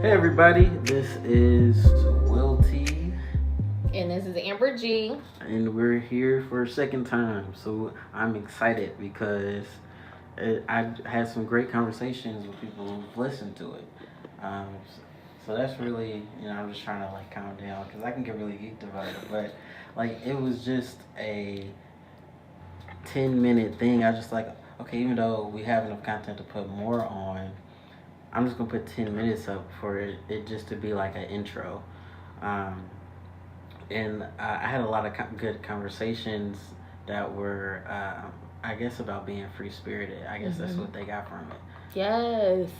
Hey everybody, this is Will T. And this is Ambor G. And we're here for a second time. So I'm excited because I've had some great conversations with people who've listened to it. So that's really, I'm just trying to calm down because I can get really geeked about it. But it was just a 10-minute thing. I just okay, even though we have enough content to put more on, I'm just gonna put 10 minutes up for it just to be like an intro. And I had a lot of good conversations that were, I guess, about being free spirited. I guess that's what they got from it. Yes.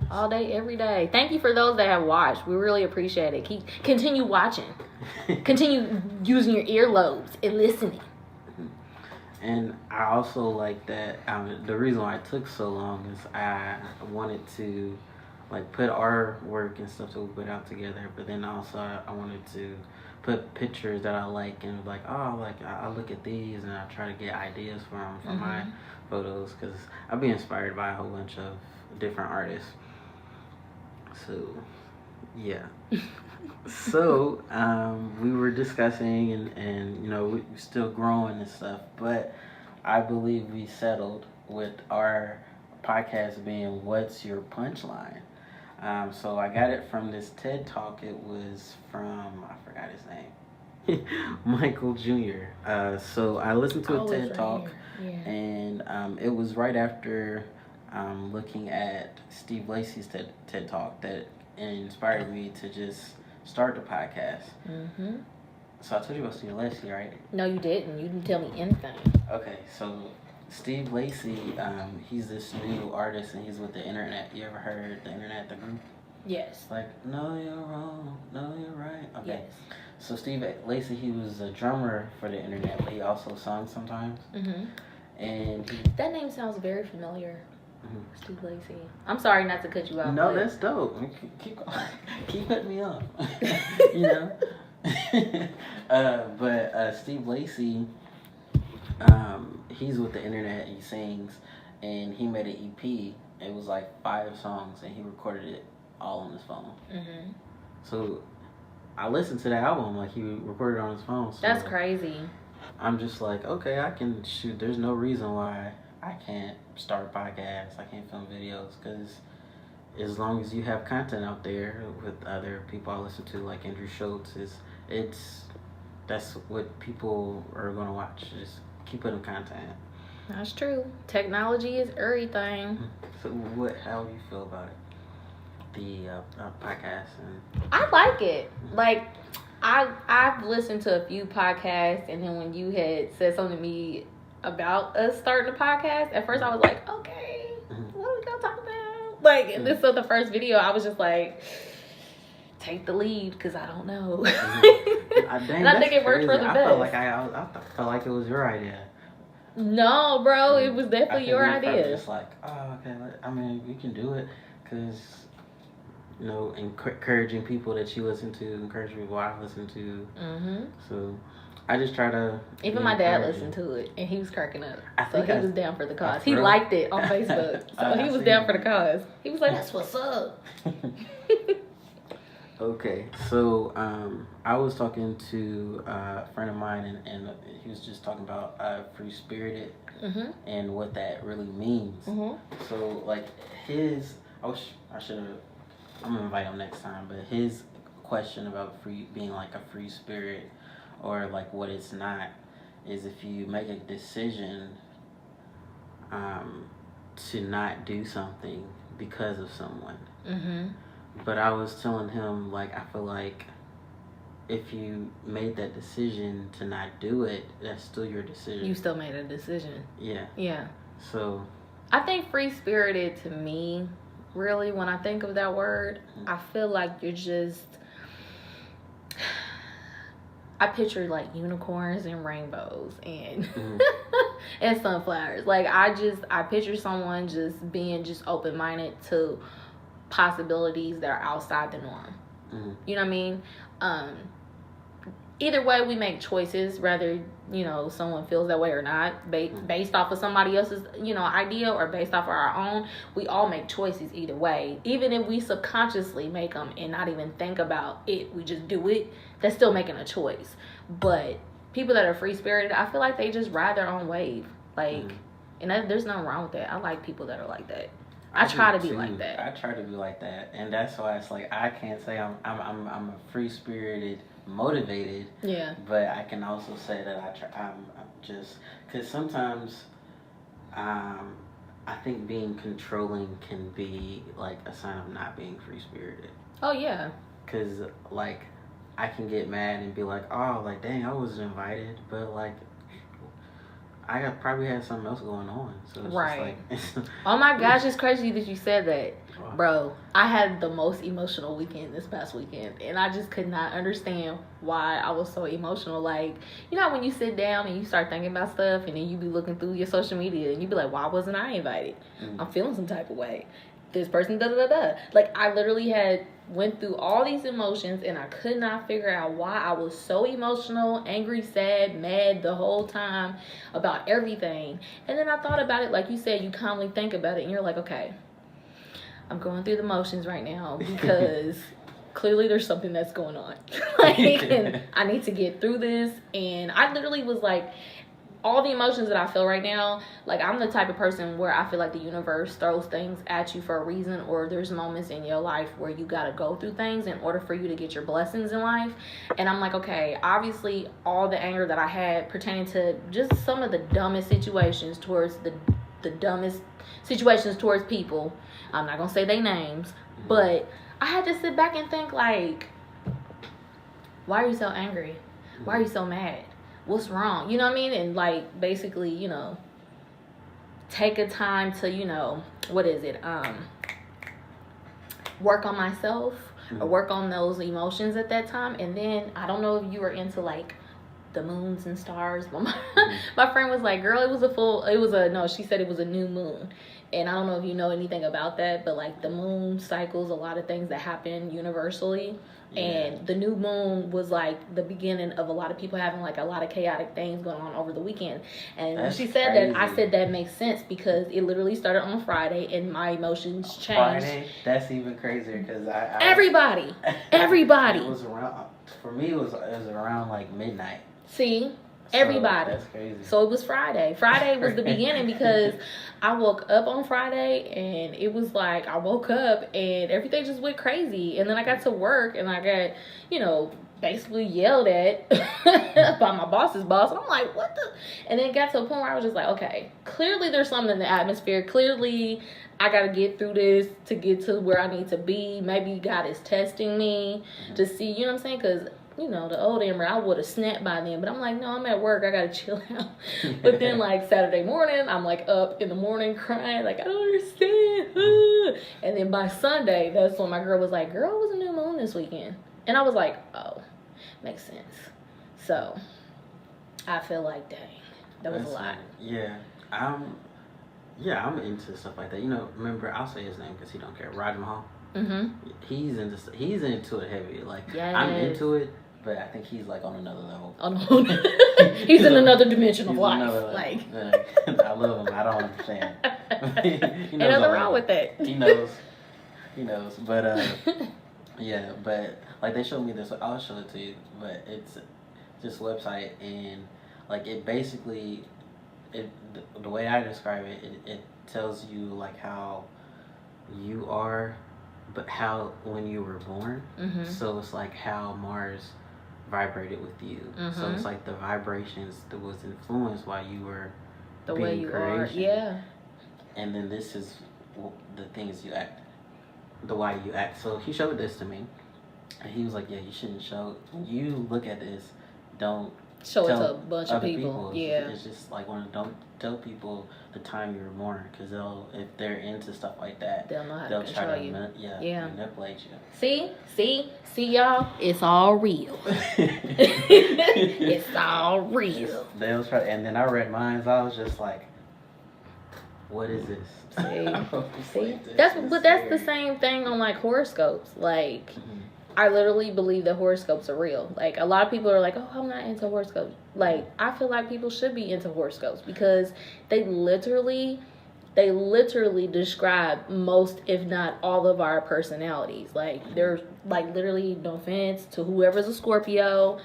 All day, every day. Thank you for those that have watched. We really appreciate it. Continue watching. Continue using your earlobes and listening. And I also like that. The reason why it took so long is I wanted to put our work and stuff that we put out together, but then also I wanted to put pictures that I like and I look at these and I try to get ideas from my photos because I've been inspired by a whole bunch of different artists. So yeah. So we were discussing and we're still growing and stuff, but I believe we settled with our podcast being "What's Your Punchline?" So I got it from this TED Talk. It was from, I forgot his name, Michael Jr. So I listened to a TED Talk, and it was right after looking at Steve Lacy's TED Talk that inspired me to just start the podcast. So I told you about Steve Lacy, right? No, you didn't. You didn't tell me anything. Okay, so Steve Lacy, he's this new artist and he's with the internet. You ever heard the internet, the group? Yes. No, you're wrong, no, you're right. Okay. Yes. So Steve Lacy, he was a drummer for the internet, but he also sung sometimes. And that name sounds very familiar. Steve Lacy. I'm sorry not to cut you off. No, that's dope. Keep cutting me off. But Steve Lacy, he's with the internet. He sings, and he made an EP. It was 5 songs, and he recorded it all on his phone. So I listened to the album he recorded it on his phone. So that's crazy. I'm just okay, I can shoot. There's no reason why I can't start podcasts. I can't film videos because as long as you have content out there with other people I listen to, like Andrew Schultz, that's what people are gonna watch. Just keep putting content. That's true. Technology is everything. So how do you feel about it? The podcast and I like it. I've listened to a few podcasts, and then when you had said something to me about us starting a podcast, at first I was like, okay, what are we gonna talk about? And this was the first video. I was just take the lead because I don't know. And I think it worked for the best. I felt like it was your idea. No, bro, it was definitely your idea. Just oh, okay. I mean, we can do it because encouraging people that you listen to, encouraging people I listen to. So I just try to. Even my dad listened to it, and he was cracking up. He was down for the cause. He really? liked it on Facebook, so he was down for the cause. He was like, "That's what's up." Okay, so I was talking to a friend of mine, and he was just talking about free spirited and what that really means. So I should have. I'm gonna invite him next time, but his question about being a free spirit or what it's not is if you make a decision to not do something because of someone. But I was telling him I feel like if you made that decision to not do it, that's still your decision. You still made a decision. Yeah. So I think free spirited to me, really, when I think of that word, I feel like you're just, I picture unicorns and rainbows and and sunflowers. I picture someone just being just open-minded to possibilities that are outside the norm. You know what I mean? either way, we make choices, whether, you know, someone feels that way or not, based off of somebody else's, you know, idea or based off of our own. We all make choices either way. Even if we subconsciously make them and not even think about it, we just do it, that's still making a choice. But people that are free-spirited, I feel like they just ride their own wave. Like, and there's nothing wrong with that. I like people that are like that. I try to be like that. I try to be like that. And that's why it's like, I can't say I'm a free-spirited, motivated, but I can also say that I'm just, because sometimes I think being controlling can be like a sign of not being free-spirited. Oh yeah, because like I can get mad and be like, oh, like dang, I was invited, but like I probably had something else going on, so it's right. Just like, oh my gosh, it's crazy that you said that. Bro, I had the most emotional weekend this past weekend, and I just could not understand why I was so emotional. Like, you know when you sit down and you start thinking about stuff, and then you be looking through your social media, and you be like, why wasn't I invited? I'm feeling some type of way. This person, da-da-da-da. Like, I literally went through all these emotions, and I could not figure out why I was so emotional, angry, sad, mad the whole time about everything. And then I thought about it, like you said, you calmly think about it, and you're like, okay, I'm going through the motions right now because clearly there's something that's going on. Like, and I need to get through this. And I literally was like, all the emotions that I feel right now, like I'm the type of person where I feel like the universe throws things at you for a reason, or there's moments in your life where you got to go through things in order for you to get your blessings in life. And I'm like, okay, obviously all the anger that I had pertaining to just some of the dumbest situations towards the dumbest situations towards people. I'm not going to say their names, but I had to sit back and think, like, why are you so angry? Why are you so mad? What's wrong? You know what I mean? And, like, basically, you know, take a time to, you know, work on myself or work on those emotions at that time. And then, I don't know if you were into, like, the moons and stars. My friend was like, girl, she said it was a new moon. And I don't know if you know anything about that, but like the moon cycles a lot of things that happen universally. Yeah. And the new moon was like the beginning of a lot of people having like a lot of chaotic things going on over the weekend. And when she said that, I said that makes sense because it literally started on Friday and my emotions changed. Friday? That's even crazier because everybody. It was around, for me, it was around like midnight. See? Everybody. That's crazy. So it was Friday. Friday was the beginning because I woke up on Friday and it was like I woke up and everything just went crazy. And then I got to work and I got, you know, basically yelled at by my boss's boss. And I'm like, what the? And then it got to a point where I was just like, okay, clearly there's something in the atmosphere. Clearly I got to get through this to get to where I need to be. Maybe God is testing me to see, you know what I'm saying? Because you know, the old Amber, I would have snapped by then. But I'm like, no, I'm at work. I got to chill out. But then, like, Saturday morning, I'm, like, up in the morning crying. Like, I don't understand. And then by Sunday, that's when my girl was like, girl, it was a new moon this weekend. And I was like, oh, makes sense. So, I feel like, dang, that was a lot. Yeah. I'm into stuff like that. You know, remember, I'll say his name because he don't care. Raj Mahal. He's into it heavy. Like, yes. I'm into it, but I think he's like on another level. He's in another dimension of life. Like, I love him. I don't understand. Ain't nothing wrong with that. He knows. But yeah. But like they showed me this. I'll show it to you. But it's this website, and like it basically, the way I describe it, it tells you like how you are. But how when you were born, so it's like how Mars vibrated with you. So it's like the vibrations that was influenced while you were the way you creation. Are, yeah. And then this is the things you act, the why you act. So he showed this to me, and he was like, "Yeah, you shouldn't show. You look at this, don't show it to a bunch of people. Yeah, it's just like don't tell people the time you were born because if they're into stuff like that, they'll know how to control you. Manipulate you. See, y'all, it's all real. It's all real. They was trying, and then I read mine. I was just like, what is this? See, that's the same thing on like horoscopes. Like I literally believe that horoscopes are real. Like, a lot of people are like, oh, I'm not into horoscopes. Like, I feel like people should be into horoscopes because they literally describe most, if not all, of our personalities. Like, they're, like, literally, no offense to whoever's a Scorpio,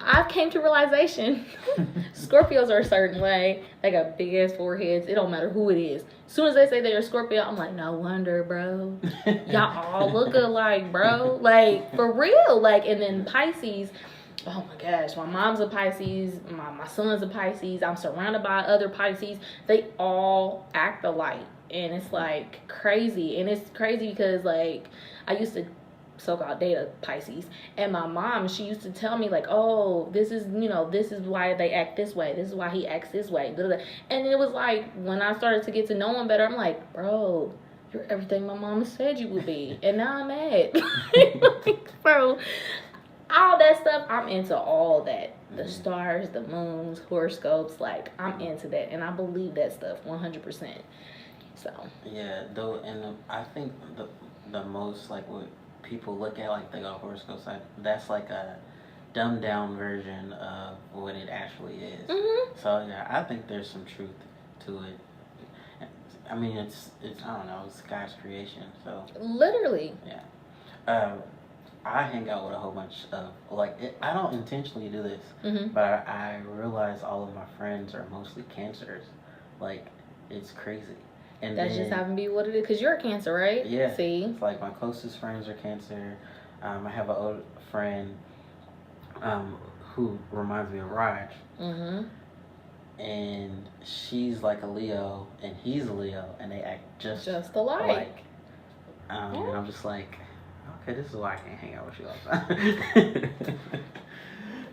I came to realization Scorpios are a certain way. They got big ass foreheads. It don't matter who it is. As soon as they say they're a Scorpio, I'm like, no wonder, bro. Y'all all look alike, bro. Like, for real. Like, and then Pisces. Oh my gosh, my mom's a Pisces, my son's a Pisces, I'm surrounded by other Pisces. They all act alike. And it's like crazy. And it's crazy because, like, I used to so-called date a Pisces, and my mom, she used to tell me, like, oh, this is why they act this way, this is why he acts this way, and it was like, when I started to get to know him better, I'm like, bro, you're everything my mama said you would be, and now I'm mad. Like, bro, all that stuff, I'm into all that. The stars, the moons, horoscopes, like, I'm into that, and I believe that stuff 100%. So yeah, though, and I think the most, like, what people look at, like, they got horoscopes, like, that's like a dumbed down version of what it actually is. So yeah, I think there's some truth to it. I mean, it's I don't know, it's God's creation, so literally. Yeah. I hang out with a whole bunch of, like, I don't intentionally do this, but I realize all of my friends are mostly Cancers. Like, it's crazy. And that's just having to be what it is, because you're a Cancer, right? Yeah. See? It's like my closest friends are Cancer. I have an old friend who reminds me of Raj. And she's like a Leo, and he's a Leo, and they act just alike. And I'm just like, okay, this is why I can't hang out with you all the time.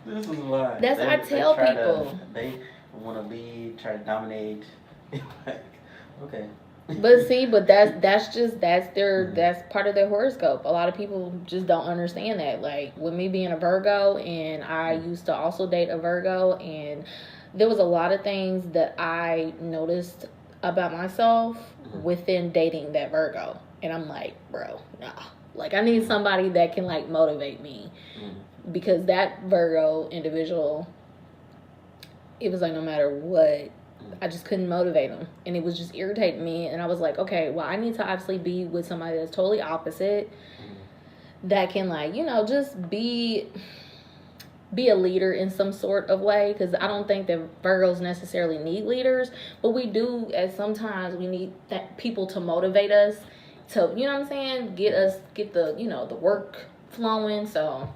This is why. That's what I tell people. They want to lead, try to dominate. Like, okay. But see, that's part of their horoscope. A lot of people just don't understand that. Like, with me being a Virgo, and I used to also date a Virgo, and there was a lot of things that I noticed about myself within dating that Virgo. And I'm like, bro, nah. Like, I need somebody that can, like, motivate me. Because that Virgo individual, it was like, no matter what, I just couldn't motivate him. And it was just irritating me. And I was like, okay, well, I need to obviously be with somebody that's totally opposite. That can, like, you know, just be a leader in some sort of way. Because I don't think that Virgos necessarily need leaders. But we do, at sometimes, we need that people to motivate us. To, you know what I'm saying? Get the, you know, the work flowing. So,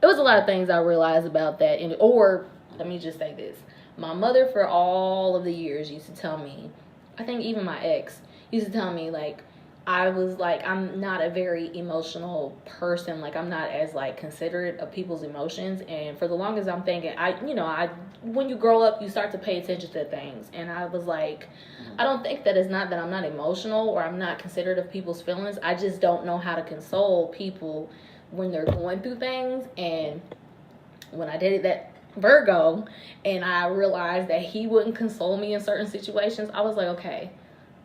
it was a lot of things I realized about that. Or, let me just say this. My mother, for all of the years, used to tell me, I think even my ex used to tell me, like, I was like, I'm not a very emotional person. Like, I'm not as, like, considerate of people's emotions. And for the longest, I'm thinking, when you grow up, you start to pay attention to things. And I was like, I don't think that it's not that I'm not emotional or I'm not considerate of people's feelings. I just don't know how to console people when they're going through things. And when I dated that Virgo, and I realized that he wouldn't console me in certain situations, I was like, okay,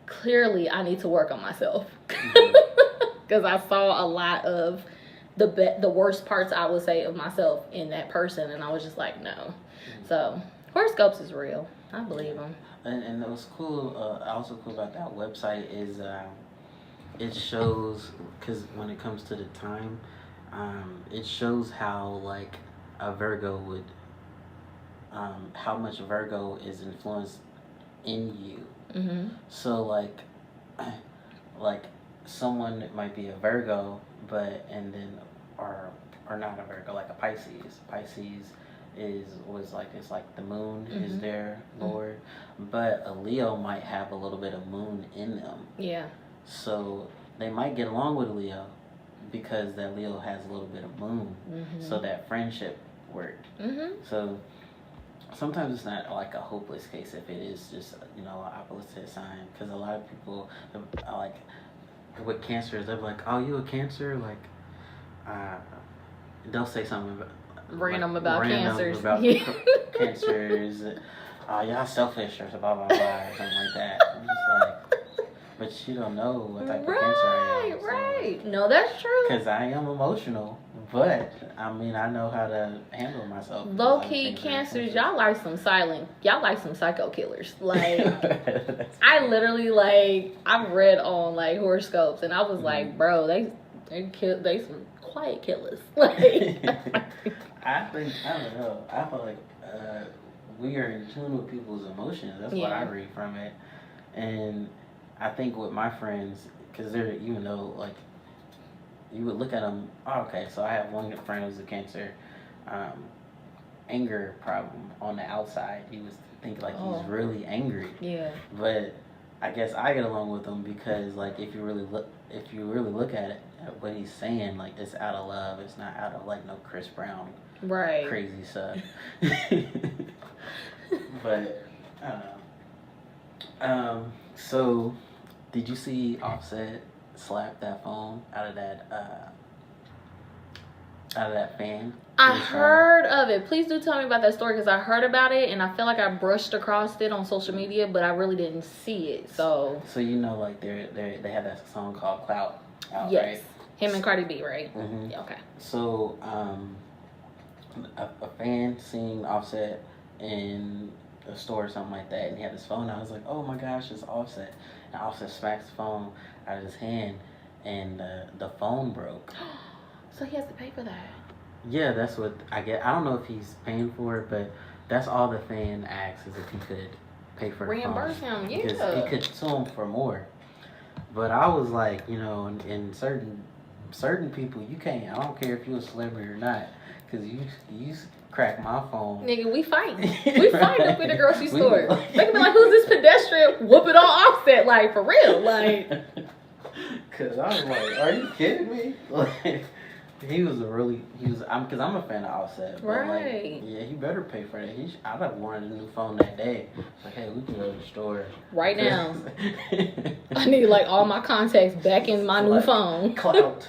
clearly I need to work on myself. Because I saw a lot of the worst parts, I would say, of myself in that person, and I was just like, no. So horoscopes is real. I believe them. And it was cool. Also cool about that website is it shows, because when it comes to the time, it shows how, like, a Virgo would. How much Virgo is influenced in you. So, like someone might be a Virgo, and then or not a Virgo, like a Pisces. Pisces it's like the moon is their lord, but a Leo might have a little bit of moon in them. Yeah. So they might get along with a Leo because that Leo has a little bit of moon, so that friendship worked. So sometimes it's not like a hopeless case if it is just, you know, an opposite sign. Because a lot of people, like, with Cancers, they're like, oh, you a Cancer? Like, they'll say something random about Cancers. Cancers. Y'all selfish or blah, blah, blah, or something like that. I'm just like, But you don't know what type of cancer I am. Right. No, that's true. Because I am emotional, but I mean, I know how to handle myself. Low key cancers, y'all like some psycho killers. Like, I literally I've read on like horoscopes, and I was like, bro, they some quiet killers. Like, I don't know. I feel like we are in tune with people's emotions. That's what I read from it, and I think with my friends, because they're, even though like you would look at them, okay, so I have one friend who's a cancer, anger problem on the outside. He was thinking like he's really angry. Yeah. But I guess I get along with him because like if you really look at it, at what he's saying, like it's out of love. It's not out of like no Chris Brown crazy stuff. But so did you see Offset slap that phone out of that fan? I heard of it. Please do tell me about that story, because I heard about it and I feel like I brushed across it on social media, but I really didn't see it. So you know, like they have that song called Clout out, yes, right? Him and Cardi B, right? Mm-hmm. Yeah, okay. So a fan seen Offset in a store or something like that, and he had his phone out. I was like, oh my gosh, it's Offset. And Offset smacks the phone out of his hand, and the phone broke. So he has to pay for that. Yeah, that's what I get. I don't know if he's paying for it, but that's all the fan asks, is if he could pay for the reimburse phone. him, yeah. Because he could sue him for more. But I was like, you know, in certain people, you can't. I don't care if you're a celebrity or not, because you crack my phone. Nigga, we fighting. We fighting up in the grocery store. They can be like, who's this pedestrian whooping on Offset? Like, for real, like. Because I was like, are you kidding me? Like, because I'm a fan of Offset. Right. Like, yeah, he better pay for that. I'd have wanted a new phone that day. It's like, hey, we can go to the store right now. I need like all my contacts back in my new phone. Clout.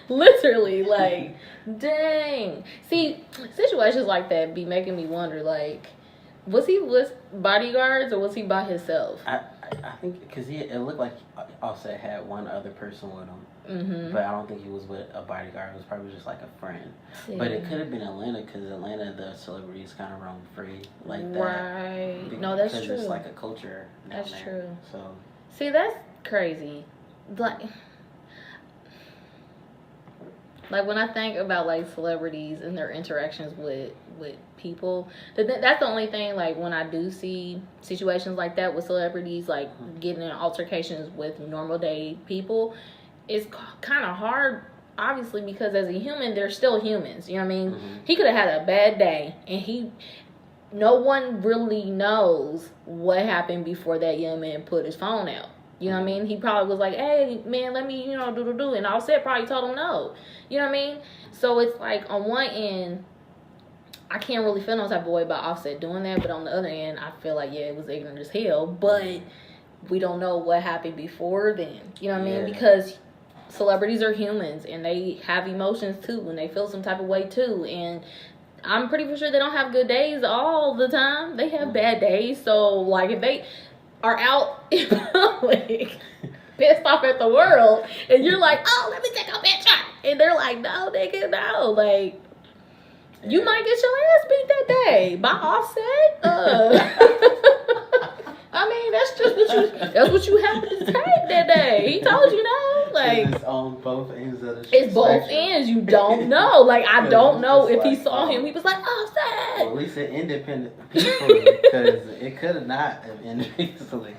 Literally, like, dang. See, situations like that be making me wonder, like, was he with bodyguards or was he by himself? I think because it looked like Offset had one other person with him, mm-hmm. but I don't think he was with a bodyguard. It was probably just like a friend. Yeah. But it could have been Atlanta, because Atlanta, the celebrities kind of roam free like that. Right. No, that's true. Because it's like a culture down that's there. true. So see, that's crazy. Like when I think about like celebrities and their interactions with people, that's the only thing, like when I do see situations like that with celebrities, like getting in altercations with normal day people, it's kind of hard, obviously, because as a human, they're still humans, you know what I mean? Mm-hmm. He could have had a bad day, and no one really knows what happened before that young man put his phone out. You know what I mean? He probably was like, hey, man, let me, do. And Offset probably told him no. You know what I mean? So it's like, on one end, I can't really feel no type of way about Offset doing that. But on the other end, I feel like, yeah, it was ignorant as hell. But we don't know what happened before then. You know what I mean? Because celebrities are humans, and they have emotions too, and they feel some type of way too. And I'm pretty sure they don't have good days all the time. They have bad days. So, like, if they are out in public pissed off at the world, and you're like, oh, let me take a picture, and they're like, no, nigga, no, like, you might get your ass beat that day by Offset. I mean, that's what you happen to take that day. He told you no, like, it's on both ends of the it's both ends. You don't know. Like, I don't know if he saw him. He was like, Offset. Well, at least it ended peacefully, because it could have not have ended peacefully.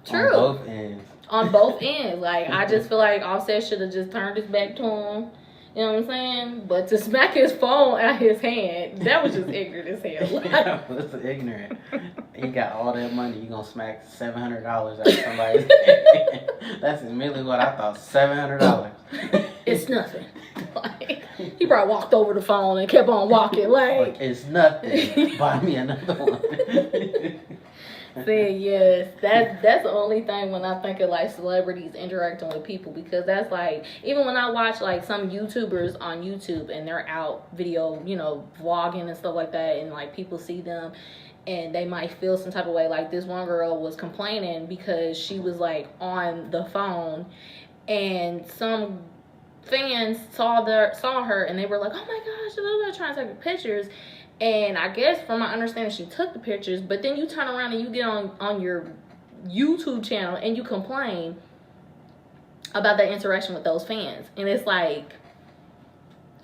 True. On both ends. On both ends. Like, I just feel like Offset should have just turned his back to him. You know what I'm saying? But to smack his phone out his hand, that was just ignorant as hell. Like, yeah, that's ignorant. He got all that money. You gonna smack $700 out of somebody's hand. That's immediately what I thought. $700. It's nothing. Like, he probably walked over the phone and kept on walking. Like it's nothing. Buy me another one. See, yes, that's the only thing when I think of like celebrities interacting with people, because that's like, even when I watch like some YouTubers on YouTube and they're out video, vlogging and stuff like that, and like people see them, and they might feel some type of way. Like this one girl was complaining because she was like on the phone, and some fans saw her, and they were like, "Oh my gosh, they're trying to take pictures." And I guess from my understanding, she took the pictures, but then you turn around and you get on your YouTube channel and you complain about that interaction with those fans. And it's like,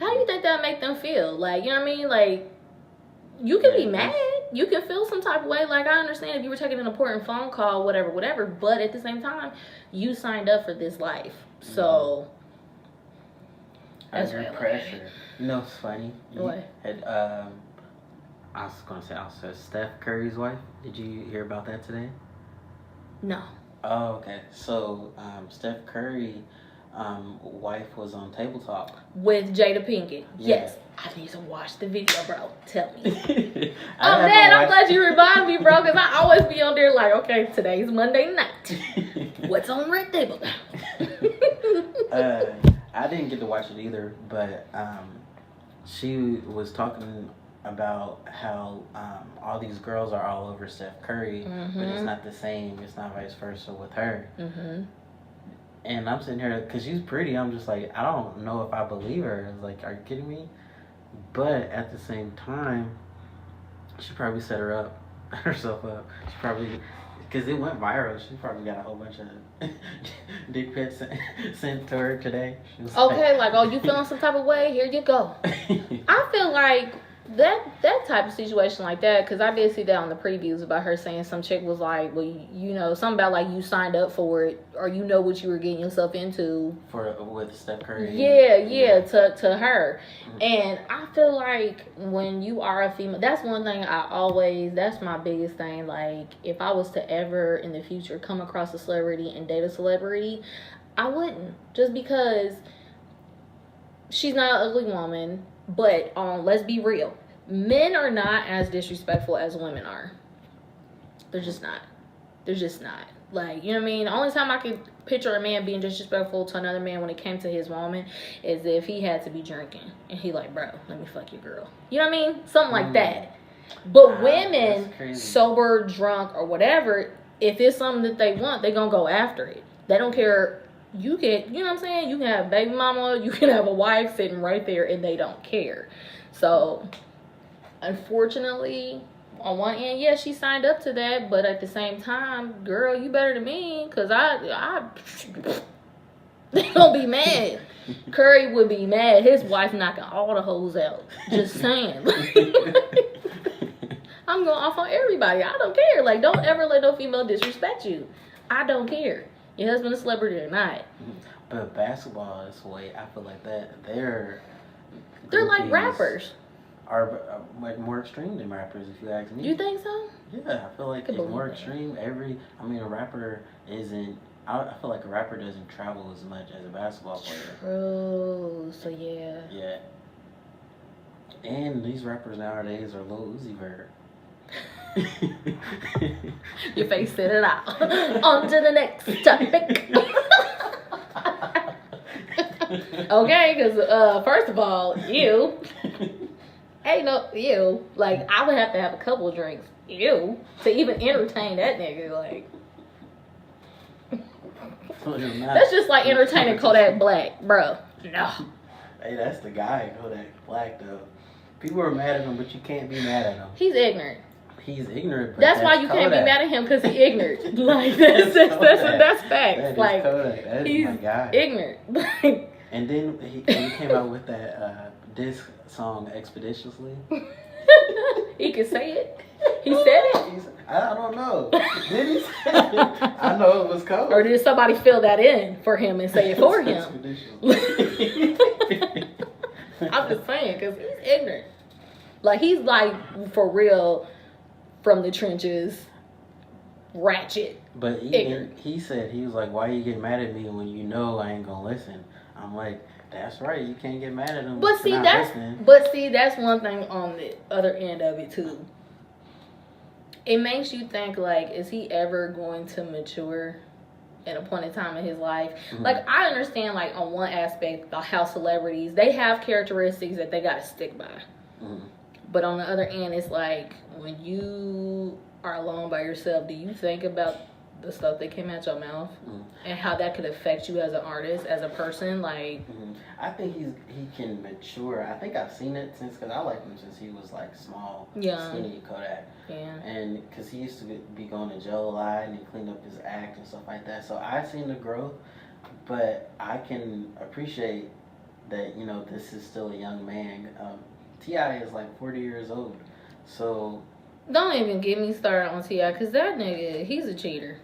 how do you think that make them feel? Like, you know what I mean? Like, you can be mad. You can feel some type of way. Like, I understand if you were taking an important phone call, whatever. But at the same time, you signed up for this life. So, that's pressure. You know what's funny? What? I was going to say also Steph Curry's wife. Did you hear about that today? No. Oh, okay. So, Steph Curry wife was on Table Talk. With Jada Pinkett. Yeah. Yes. I need to watch the video, bro. Tell me. I'm glad you remind me, bro, because I always be on there like, okay, today's Monday night. What's on Red Table? I didn't get to watch it either, but she was talking about how all these girls are all over Steph Curry, but it's not the same. It's not vice versa with her. And I'm sitting here, because she's pretty, I'm just like, I don't know if I believe her. It's like, are you kidding me? But at the same time, she probably set herself up. She probably, because it went viral, she probably got a whole bunch of dick pics sent to her today. Okay, like, oh, you feeling some type of way? Here you go. I feel like that type of situation like that, because I did see that on the previews about her saying some chick was like, well, you know, something about like you signed up for it, or you know what you were getting yourself into with Steph Curry. Yeah, to her. And I feel like when you are a female, that's one thing that's my biggest thing. Like, if I was to ever in the future come across a celebrity and date a celebrity, I wouldn't, just because she's not an ugly woman. But let's be real. Men are not as disrespectful as women are. They're just not. Like, you know what I mean? The only time I could picture a man being disrespectful to another man when it came to his woman is if he had to be drinking. And he like, bro, let me fuck your girl. You know what I mean? Something like that. But women, sober, drunk, or whatever, if it's something that they want, they're going to go after it. They don't care. You know what I'm saying? You can have a baby mama, you can have a wife sitting right there, and they don't care. So, unfortunately, on one end, yeah, she signed up to that, but at the same time, girl, you better than me, because they gonna be mad. Curry would be mad. His wife knocking all the hoes out. Just saying. I'm going off on everybody. I don't care. Like, don't ever let no female disrespect you. I don't care. Your husband a celebrity or not. But basketball is the way I feel like that. They're like rappers. Are like more extreme than rappers, if you ask me. You think so? Yeah, I feel like it's more extreme. A rapper isn't. I feel like a rapper doesn't travel as much as a basketball player. True. So yeah. Yeah. And these rappers nowadays are Lil Uzi Vert. Your face said it out. On to the next topic. Okay, because first of all, you ain't no you. Like, I would have to have a couple of drinks, to even entertain that nigga. Like, that's just like entertaining Kodak Black, bro. No. Hey, that's the guy, Kodak Black, though. People are mad at him, but you can't be mad at him. He's ignorant. He's ignorant. But that's why you can't be mad at him, because he's ignorant. Like, that's facts. That like, Kodak. That is my guy. Ignorant. And then he came out with that disc song Expeditiously. He could say it. He said it. I don't know. Did he say it? I know it was cold. Or did somebody fill that in for him and say it for him? I'm just saying, because he's ignorant. Like, he's like, for real, from the trenches, ratchet. But he said, he was like, why you get mad at me when you know I ain't gonna listen? I'm like, that's right, you can't get mad at him. But see, that's one thing on the other end of it too. It makes you think, like, is he ever going to mature at a point in time in his life? Mm-hmm. Like, I understand, like, on one aspect, how celebrities, they have characteristics that they gotta stick by. Mm-hmm. But on the other end, it's like when you are alone by yourself, do you think about the stuff that came out your mouth and how that could affect you as an artist, as a person? Like, I think he can mature. I think I've seen it because I liked him since he was like small, skinny Kodak. Yeah. And because he used to be going to jail a lot and he cleaned up his act and stuff like that. So I've seen the growth, but I can appreciate that, you know, this is still a young man. T.I. is like 40 years old. So don't even get me started on T.I. because that nigga, he's a cheater.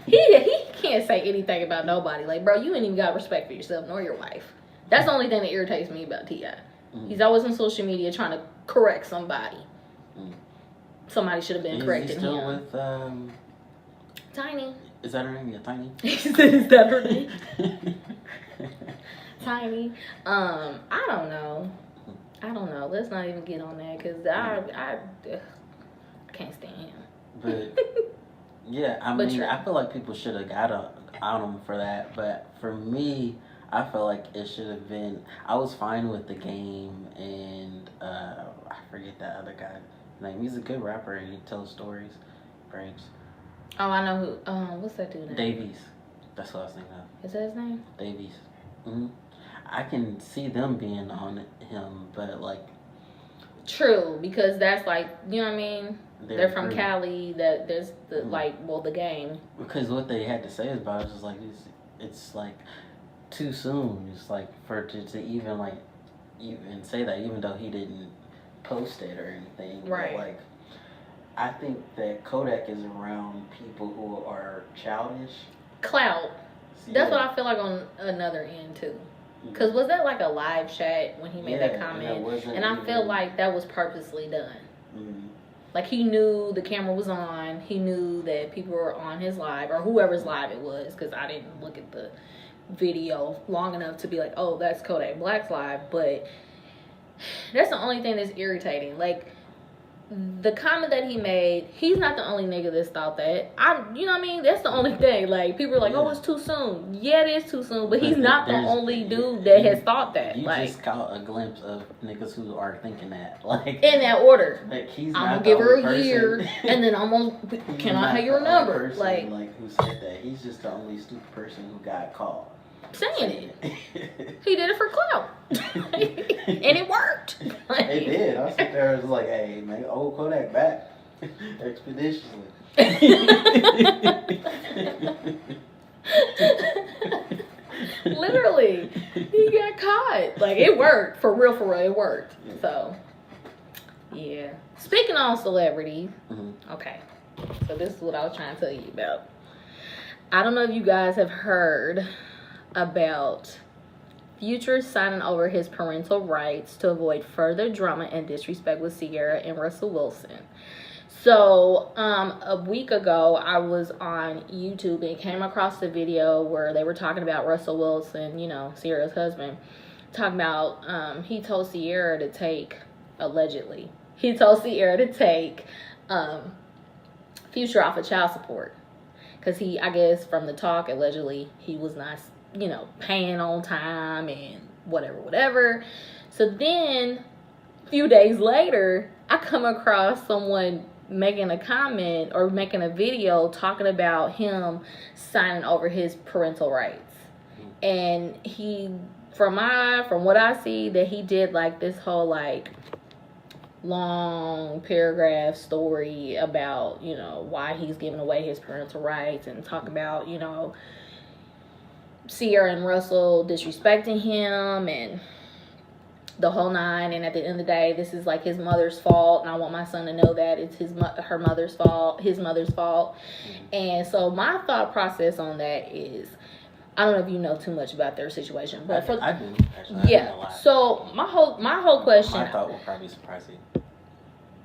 he can't say anything about nobody. Like, bro, you ain't even got respect for yourself nor your wife. That's the only thing that irritates me about T.I. He's always on social media trying to correct somebody. Somebody should have been correcting him. Is he still with Tiny? Is that her name? Yeah, Tiny. Is that her name? Tiny. I don't know. Let's not even get on that because I can't stand him. But yeah, I mean, I feel like people should have got on him for that. But for me, I feel like it should have been. I was fine with the game, and I forget that other guy's name. He's a good rapper and he tells stories. Brains. Oh, I know who. What's that dude name? Davies. That's what I was thinking of. Is that his name? Davies. I can see them being on him, but like. True, because that's like, you know what I mean? They're from Cali. That there's the the game. Because what they had to say about it was like it's like too soon. It's like for to even like even say that, even though he didn't post it or anything. Right. But like, I think that Kodak is around people who are childish. Clout. That's what I feel like on another end too. Because was that like a live chat when he made that comment? And I feel like that was purposely done. Like he knew the camera was on. He knew that people were on his live or whoever's live it was. Because I didn't look at the video long enough to be like, oh, that's Kodak Black's live. But that's the only thing that's irritating. Like the comment that he made, he's not the only nigga that's thought that. You know what I mean? That's the only thing. Like people are like, oh, it's too soon. Yeah, it is too soon, but he's not the only dude that has thought that. You like, just caught a glimpse of niggas who are thinking that, like in that order. Like he's I'm gonna give her a year, and then I'm gonna. Can I have your number? Like who said that? He's just the only stupid person who got caught saying it. He did it for clout, and it worked. Like, it did. I was sitting there, I was like, "Hey, man, old Kodak back expeditiously." Literally, he got caught. Like it worked for real. It worked. So, yeah. Speaking on celebrities, okay. So this is what I was trying to tell you about. I don't know if you guys have heard about Future signing over his parental rights to avoid further drama and disrespect with Ciara and Russell Wilson. So, a week ago, I was on YouTube and came across the video where they were talking about Russell Wilson, you know, Ciara's husband, talking about, he told Ciara to take, allegedly, he told Ciara to take Future off of child support. Because he, I guess, from the talk, allegedly, he was not, you know, paying on time and whatever. So then, a few days later, I come across someone making a comment or making a video talking about him signing over his parental rights. And he, from what I see, that he did like this whole like long paragraph story about, you know, why he's giving away his parental rights and talk about, you know, Ciara and Russell disrespecting him and the whole nine. And at the end of the day, this is like his mother's fault, and I want my son to know that it's his mother's fault. And so my thought process on that is, I don't know if you know too much about their situation, but I do actually. Yeah. So my whole question. My thought will probably surprise you.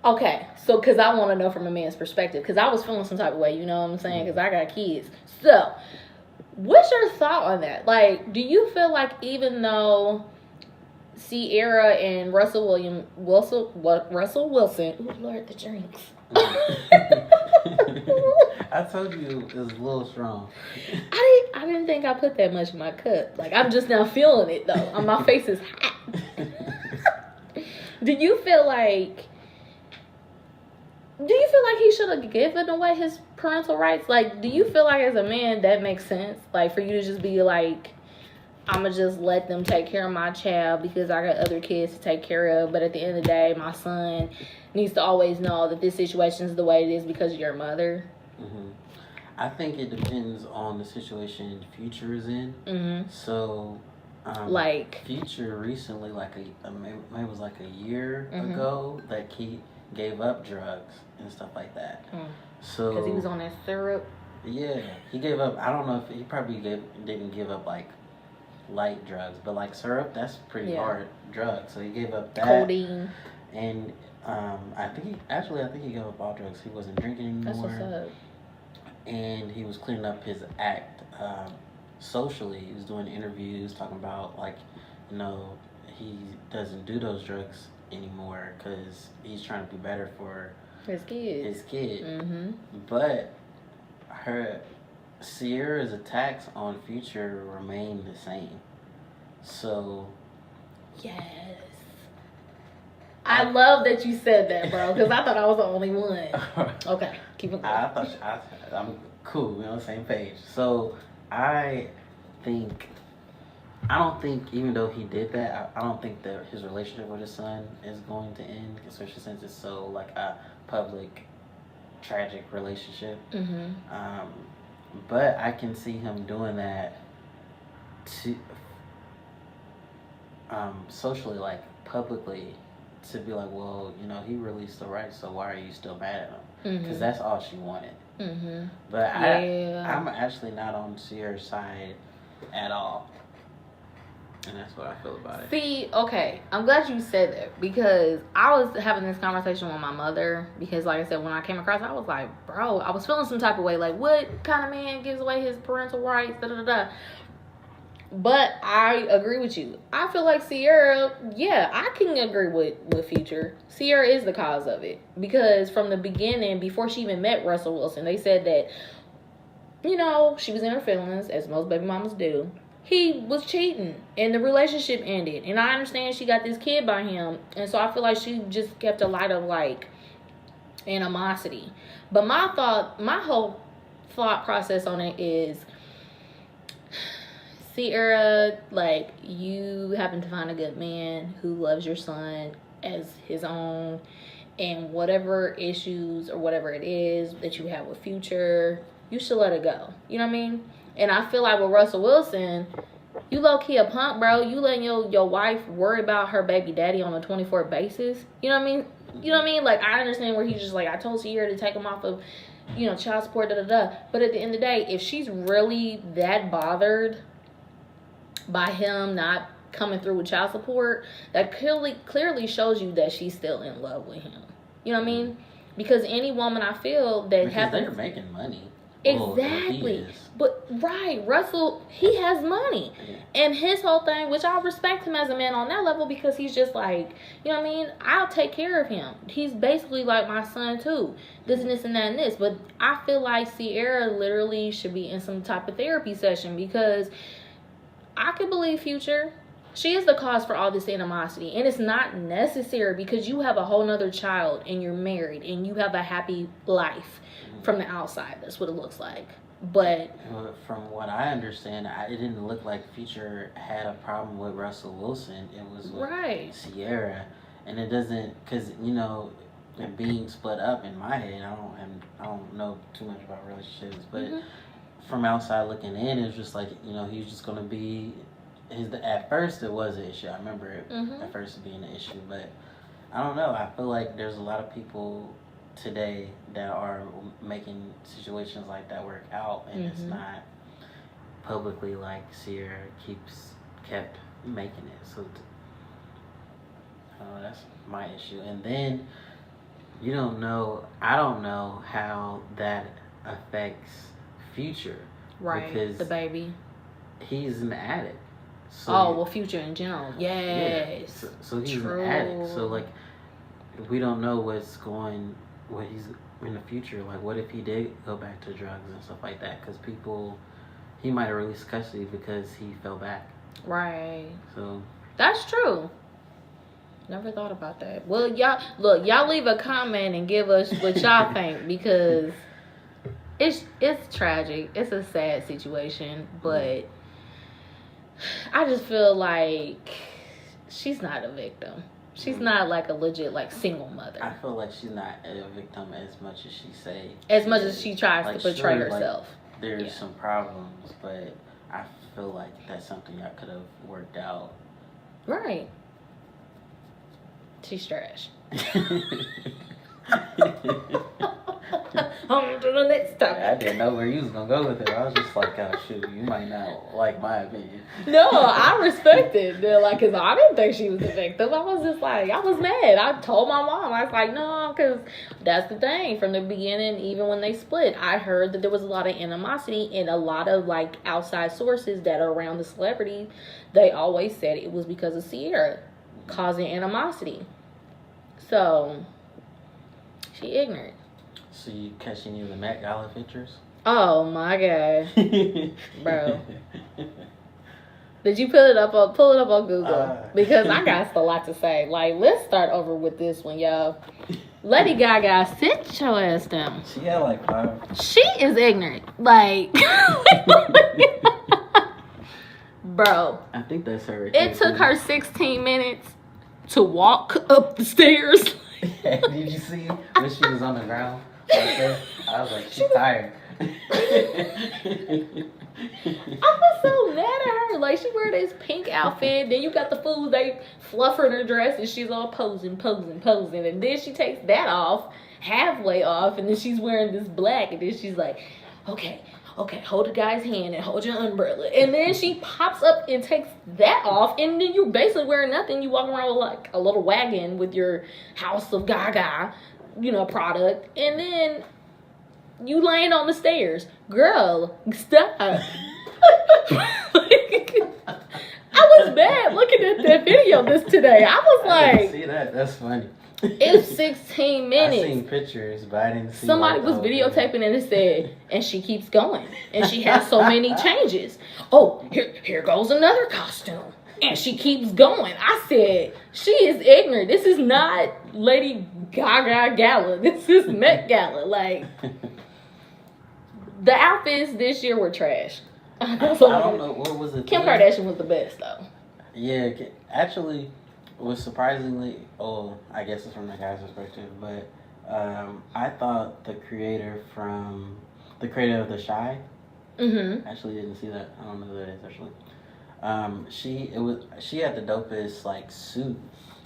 Okay, so because I want to know from a man's perspective, because I was feeling some type of way, you know what I'm saying? Because I got kids. So, what's your thought on that? Like, do you feel like even though Ciara and Russell Wilson, ooh, Lord, the drinks. I told you it was a little strong. I didn't think I put that much in my cup. Like, I'm just now feeling it though. My face is hot. Do you feel like he should have given away his parental rights? Like, do you feel like as a man that makes sense? Like, for you to just be like, I'm going to just let them take care of my child because I got other kids to take care of. But at the end of the day, my son needs to always know that this situation is the way it is because of your mother. Mm-hmm. I think it depends on the situation Future is in. Mm-hmm. So, like Future recently, maybe it was like a year mm-hmm. ago, that he gave up drugs and stuff like that. So because he was on that syrup. Yeah, he gave up. I don't know if he probably didn't give up like light drugs, but like syrup, that's pretty hard drug. So he gave up that. Codeine. And I think he gave up all drugs. He wasn't drinking anymore. That's what's up. And he was cleaning up his act socially. He was doing interviews talking about he doesn't do those drugs anymore because he's trying to be better for his kid. Mm-hmm. But Sierra's attacks on Future remain the same. So yes, I love that you said that, bro, because I thought I was the only one. Okay, keep it going. I'm cool. We're on the same page. So I don't think, even though he did that, I don't think that his relationship with his son is going to end, especially since it's so like a public, tragic relationship. Mm-hmm. But I can see him doing that to socially, like publicly, to be like, well, he released the rights, so why are you still mad at him? Because that's all she wanted. Mm-hmm. But I'm actually not on Sierra's side at all. And that's what I feel about it. See, okay, I'm glad you said that because I was having this conversation with my mother because, like I said, when I came across, I was like, bro, I was feeling some type of way. Like, what kind of man gives away his parental rights? Da, da, da, da. But I agree with you. I feel like Sierra, I can agree with Future. Sierra is the cause of it because from the beginning, before she even met Russell Wilson, they said that, she was in her feelings, as most baby mamas do. He was cheating and the relationship ended. And I understand she got this kid by him. And so I feel like she just kept a light of like animosity. But my whole thought process on it is, Sierra, like, you happen to find a good man who loves your son as his own. And whatever issues or whatever it is that you have with Future, you should let it go. You know what I mean? And I feel like with Russell Wilson, you low-key a punk, bro. You letting your wife worry about her baby daddy on a 24 basis. You know what I mean? You know what I mean? Like, I understand where he's just like, I told Sierra to take him off of, child support, da-da-da. But at the end of the day, if she's really that bothered by him not coming through with child support, that clearly shows you that she's still in love with him. You know what I mean? Because any woman I feel that because they're making money. Exactly. But right, Russell, he has money. Yeah. And his whole thing, which I respect him as a man on that level because he's just like, you know what I mean? I'll take care of him. He's basically like my son too. This and this and that and this. But I feel like Sierra literally should be in some type of therapy session because I could believe Future. She is the cause for all this animosity. And it's not necessary because you have a whole nother child and you're married and you have a happy life. From the outside, that's what it looks like. But from what I understand, it didn't look like Future had a problem with Russell Wilson. It was with Sierra, and it doesn't, because being split up in my head, I don't know too much about relationships, but from outside looking in, it's just like he was just gonna be at first it was an issue. I remember it at first being an issue, but I don't know. I feel like there's a lot of people today that are making situations like that work out, and it's not publicly like Sierra kept making it. So that's my issue. And then I don't know how that affects Future, right? Because the baby, he's an addict. So Future in general, yes. Yeah. So he's an addict. So like we don't know what he's in the future. Like, what if he did go back to drugs and stuff like that? Because he might have released custody because he fell back. Right. So that's true. Never thought about that. Well, y'all leave a comment and give us what y'all think, because it's tragic. It's a sad situation, but I just feel like she's not a victim. She's not like a legit like single mother. I feel like she's not a victim as much as she say. As much as she tries to portray herself. Like, there's some problems, but I feel like that's something I could have worked out. Right. She's trash. On to the next topic. I didn't know where you was gonna go with it. I was just like, oh shoot, you might not like my opinion. No, I respect it. Like, cause I didn't think she was a victim. I was just like, I was mad. I told my mom, I was like, no, cause that's the thing. From the beginning, even when they split, I heard that there was a lot of animosity, and a lot of like outside sources that are around the celebrity, they always said it was because of Sierra causing animosity. So she ignorant. So you catching any of the Met Gala pictures? Oh my god, bro! Did you pull it up on Google? Because I got a lot to say. Like, let's start over with this one, y'all. Lady Gaga, sit your ass down. She had like 5. She is ignorant. Like, bro. I think that's her. It took her 16 minutes to walk up the stairs. Did you see when she was on the ground? I was like, she's tired. I was so mad at her. Like, she wear this pink outfit, then you got the fools, they fluff her in her dress, and she's all posing, and then she takes that off, halfway off, and then she's wearing this black, and then she's like, okay, hold the guy's hand and hold your umbrella, and then she pops up and takes that off, and then you basically wearing nothing. You walk around with like a little wagon with your House of Gaga, product, and then you laying on the stairs. Girl, stop. I was bad looking at that video today. I was like, I didn't see that. That's funny. It's 16 minutes. I seen pictures, but I didn't see. Somebody was videotaping and it said, and she keeps going, and she has so many changes. Oh, here goes another costume, and she keeps going. I said, she is ignorant. This is not Lady Gaga Gala. This is Met Gala. Like, the outfits this year were trash. I don't know what was it. Kim Kardashian was the best though. Yeah, actually, was surprisingly. Oh, I guess it's from the guy's perspective, but I thought the creator of The Shy. Mm-hmm. Actually, didn't see that. I don't know who that is actually. She had the dopest like suit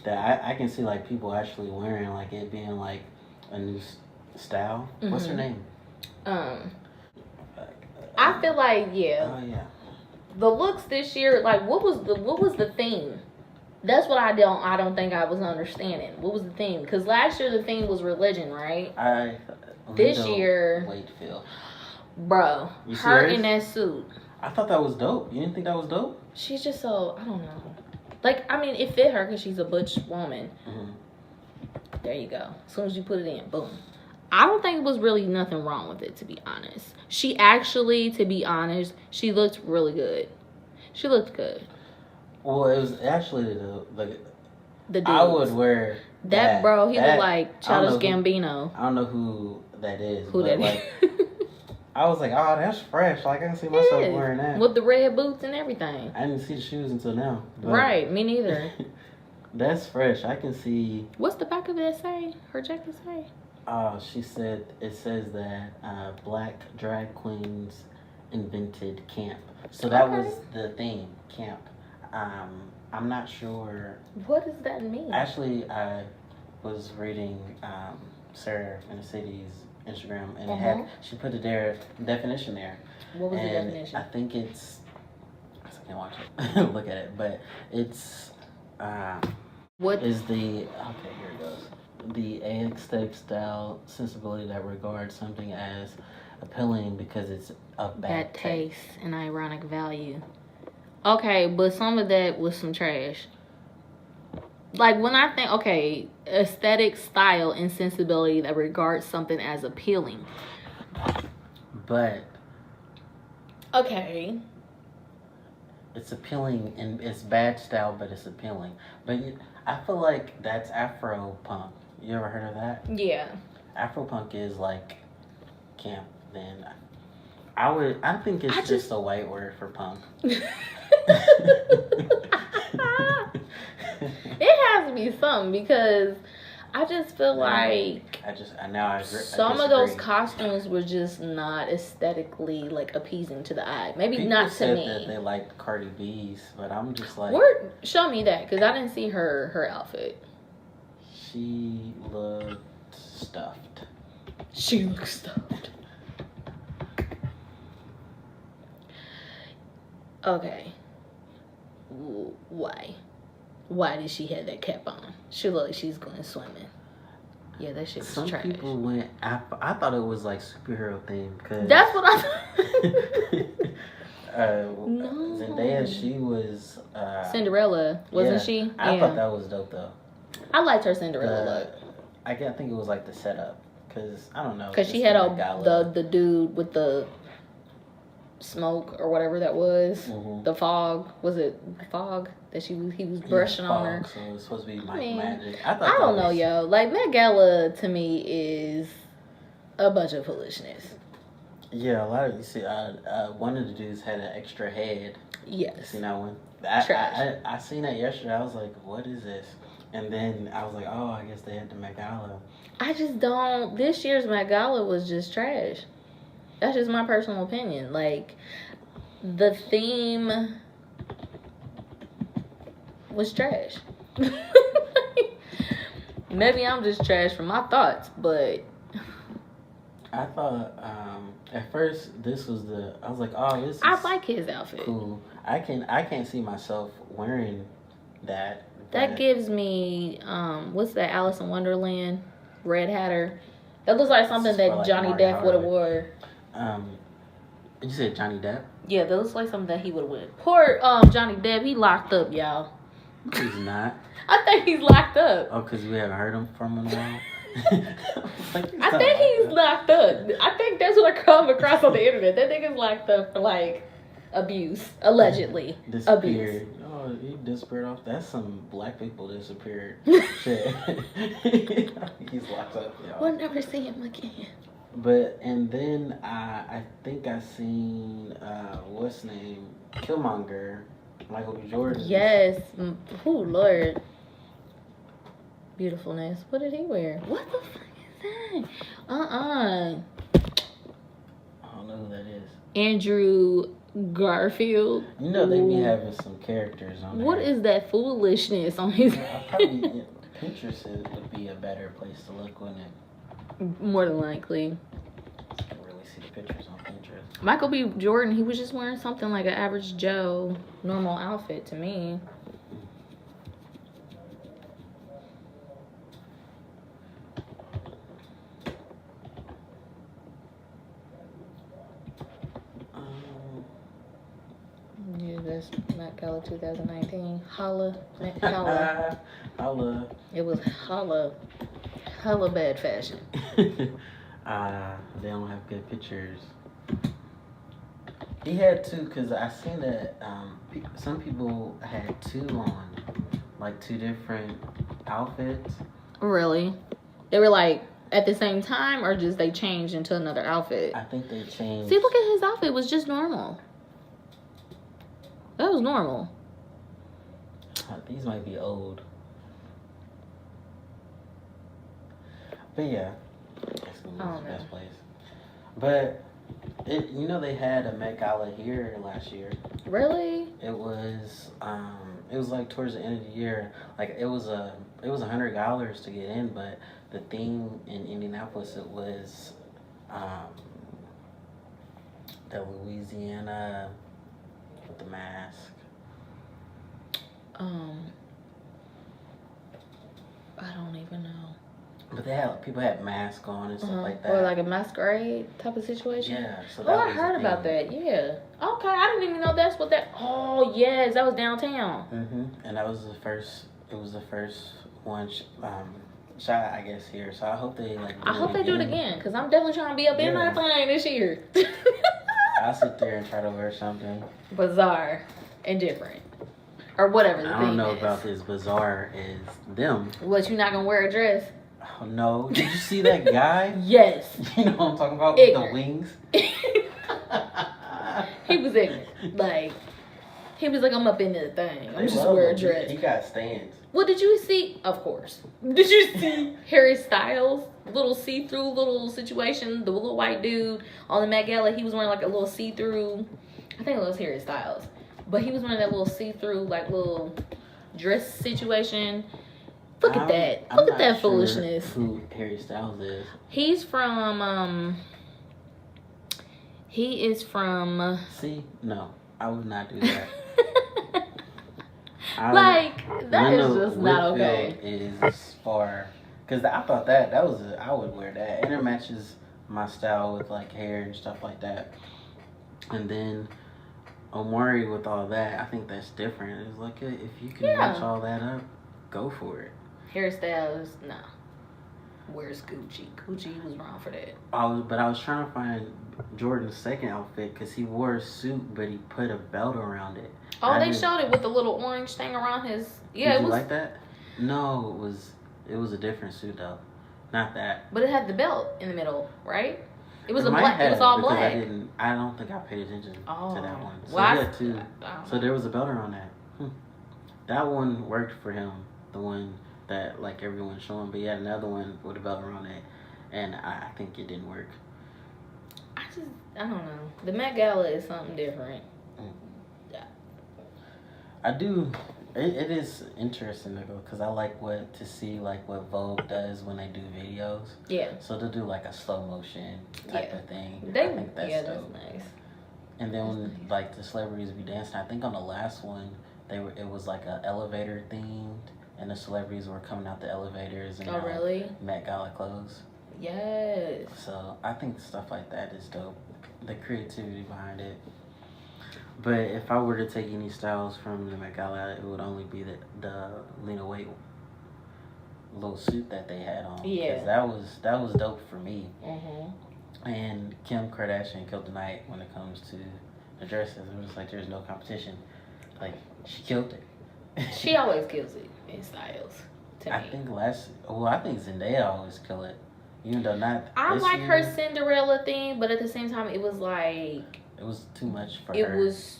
that I can see like people actually wearing, like it being like a new style. Mm-hmm. What's her name? I feel like yeah. The looks this year, like what was the theme? That's what I don't think I was understanding. What was the theme? Because last year the theme was religion, right? This year, Wakefield. Bro, her in that suit. I thought that was dope. You didn't think that was dope? She's just so, I don't know. Like, I mean, it fit her because she's a butch woman. Mm-hmm. There you go. As soon as you put it in, boom. I don't think it was really nothing wrong with it, to be honest. She actually, to be honest, she looked really good. She looked good. Well, it was actually the dudes. I would wear that bro. He looked like Childish Gambino. I don't know who that is. Who that is? I was like, oh, that's fresh. Like, I can see myself wearing that. With the red boots and everything. I didn't see the shoes until now. Right, me neither. That's fresh. I can see. What's the back of it say? Her jacket say? She said, it says that black drag queens invented camp. So that was the theme, camp. I'm not sure. What does that mean? Actually, I was reading Sarah in the City's Instagram, and she put the definition there. What was the definition? I think it's, I can't watch it, look at it, but it's what is the, okay, here it goes. The aesthetic style sensibility that regards something as appealing because it's of bad taste and ironic value. Okay, but some of that was some trash. Like, when I think, okay, aesthetic style and sensibility that regards something as appealing. But. Okay. it's appealing and it's bad style, but it's appealing. But I feel like that's Afro punk. You ever heard of that? Yeah. Afro punk is like camp. Then I think it's just a white word for punk. It has to be something because I just feel like I agree. Some of those costumes were just not aesthetically like appeasing to the eye. Maybe People not to said me. that they liked Cardi B's, but I'm just like, show me that because I didn't see her outfit. She looked stuffed. She looked stuffed. Okay. Why? Why did she have that cap on? She looked like she's going swimming. Yeah, that shit was Some trash. people went. I thought it was like superhero theme because that's what I thought. No. Zendaya, she was Cinderella, wasn't she? I thought that was dope though. I liked her Cinderella look. I think it was like the setup because I don't know. Because she had the dude with the smoke or whatever that was. Mm-hmm. The fog. Was it the fog that he was brushing on her? So it was supposed to be magic. I don't know, yo. Like Met Gala to me is a bunch of foolishness. Yeah, a lot of you see. One of the dudes had an extra head. Yes. You seen that one? I seen that yesterday. I was like, what is this? And then I was like, oh, I guess they had the Met Gala. I just don't. This year's Met Gala was just trash. That's just my personal opinion. Like, the theme was trash. Maybe I'm just trash from my thoughts, but I thought at first this was I was like, oh, this is I like his outfit. Cool. I can't see myself wearing that. That gives me what's that, Alice in Wonderland, Red Hatter. That looks like something that like Johnny Depp would have wore. You said Johnny Depp? Yeah, that looks like something that he would have worn. Poor Johnny Depp, he locked up, y'all. He's not. I think he's locked up. Oh, because we haven't heard from him in a while? I think he's locked up. I think that's what I come across on the internet. That nigga's locked up for like abuse, allegedly. Disappeared. Abuse. Oh, he disappeared off. That's some black people disappeared. Shit. He's locked up, y'all. We'll never see him again. But and then I think I seen what's his name, Killmonger, Michael B. Jordan. Yes. Oh Lord. Beautifulness. What did he wear? What the fuck is that? I don't know who that is. Andrew Garfield. You know they be having some characters on there. What is that foolishness on his? Probably Pinterest would be a better place to look, wouldn't it? More than likely. You can really see the pictures on Pinterest. Michael B. Jordan, he was just wearing something like an average Joe normal outfit to me. Yeah, that's Met Gala 2019. Holla. Met Gala. Holla. It was hella bad fashion. They don't have good pictures. He had two, because I seen that some people had two on, like two different outfits. Really? They were like at the same time, or just they changed into another outfit? I think they changed. See, look at his outfit. It was just normal. That was normal. These might be old. But yeah, it's the best place. But they had a Met Gala here last year. Really? It was like towards the end of the year. Like it was $100 to get in, but the theme in Indianapolis, it was the Louisiana with the mask. I don't even know. But people had masks on and stuff like that. Or like a masquerade type of situation? Yeah. So I heard about that, yeah. Okay, I didn't even know that's what that... Oh, yes, that was downtown. Mm-hmm. And that was the first one shot, I guess, here. So I hope they do it again, because I'm definitely trying to be up in that thing this year. I'll sit there and try to wear something bizarre and different. Or whatever the thing is. I don't know about this bizarre is them. What, you not gonna wear a dress? Oh, no. Did you see that guy? Yes. You know what I'm talking about? Ignorant. With the wings? He was ignorant. Like, he was like, I'm up in the thing. I'm just wear a dress. He got stands. Well, did you see? Of course. Did you see Harry Styles? Little see-through little situation. The little white dude on the Met Gala. He was wearing like a little see-through. I think it was Harry Styles. But he was wearing that little see-through like little dress situation. Look at that. Look at that foolishness. Who Harry Styles is. He's from he is from See? No. I would not do that. Like, that is just not okay. Is far, because I thought that was I would wear that, and it matches my style with like hair and stuff like that. And then Omari with all that, I think that's different. It's like if you can match all that up, go for it. Hairstyles, no. Where's Gucci? Gucci was wrong for that. I was trying to find Jordan's second outfit because he wore a suit, but he put a belt around it. Oh, they showed it with the little orange thing around his. Yeah, Did you like that? No, it was a different suit though, not that. But it had the belt in the middle, right? It was black. It was all black. I don't think I paid attention to that one. So well, so there was a belt around that. That one worked for him. The one that like everyone's showing, but he had another one with a belt around it, and I think it didn't work. I don't know. The Met Gala is something different. I do. It is interesting to go because I like to see like what Vogue does when they do videos. Yeah. So they'll do like a slow motion type of thing. I think that's dope. That's nice. And then when like the celebrities be dancing, I think on the last one it was like an elevator themed, and the celebrities were coming out the elevators and really? Met Gala clothes. Yes. So I think stuff like that is dope. The creativity behind it. But if I were to take any styles from the Met Gala, it would only be the Lena Waithe little suit that they had on. Yeah. Because that was dope for me. Mm-hmm. And Kim Kardashian killed the night when it comes to the dresses. It was like there's no competition. Like, she killed it. She always kills it in styles. I think Zendaya always kill it. Even though not. I like her Cinderella thing, but at the same time, it was like. It was too much for her. It was,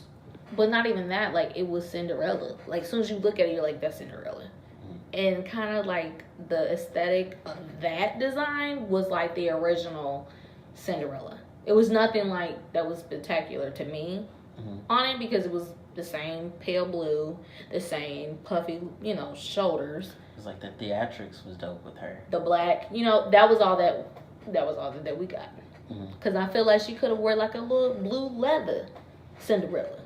but not even that. Like, it was Cinderella. Like, as soon as you look at it, you're like, that's Cinderella. Mm-hmm. And kind of like the aesthetic of that design was like the original Cinderella. It was nothing like that was spectacular to me on it because it was the same pale blue, the same puffy, shoulders. It was like the theatrics was dope with her. The black, that was all that we got. Because I feel like she could have wore like a little blue leather Cinderella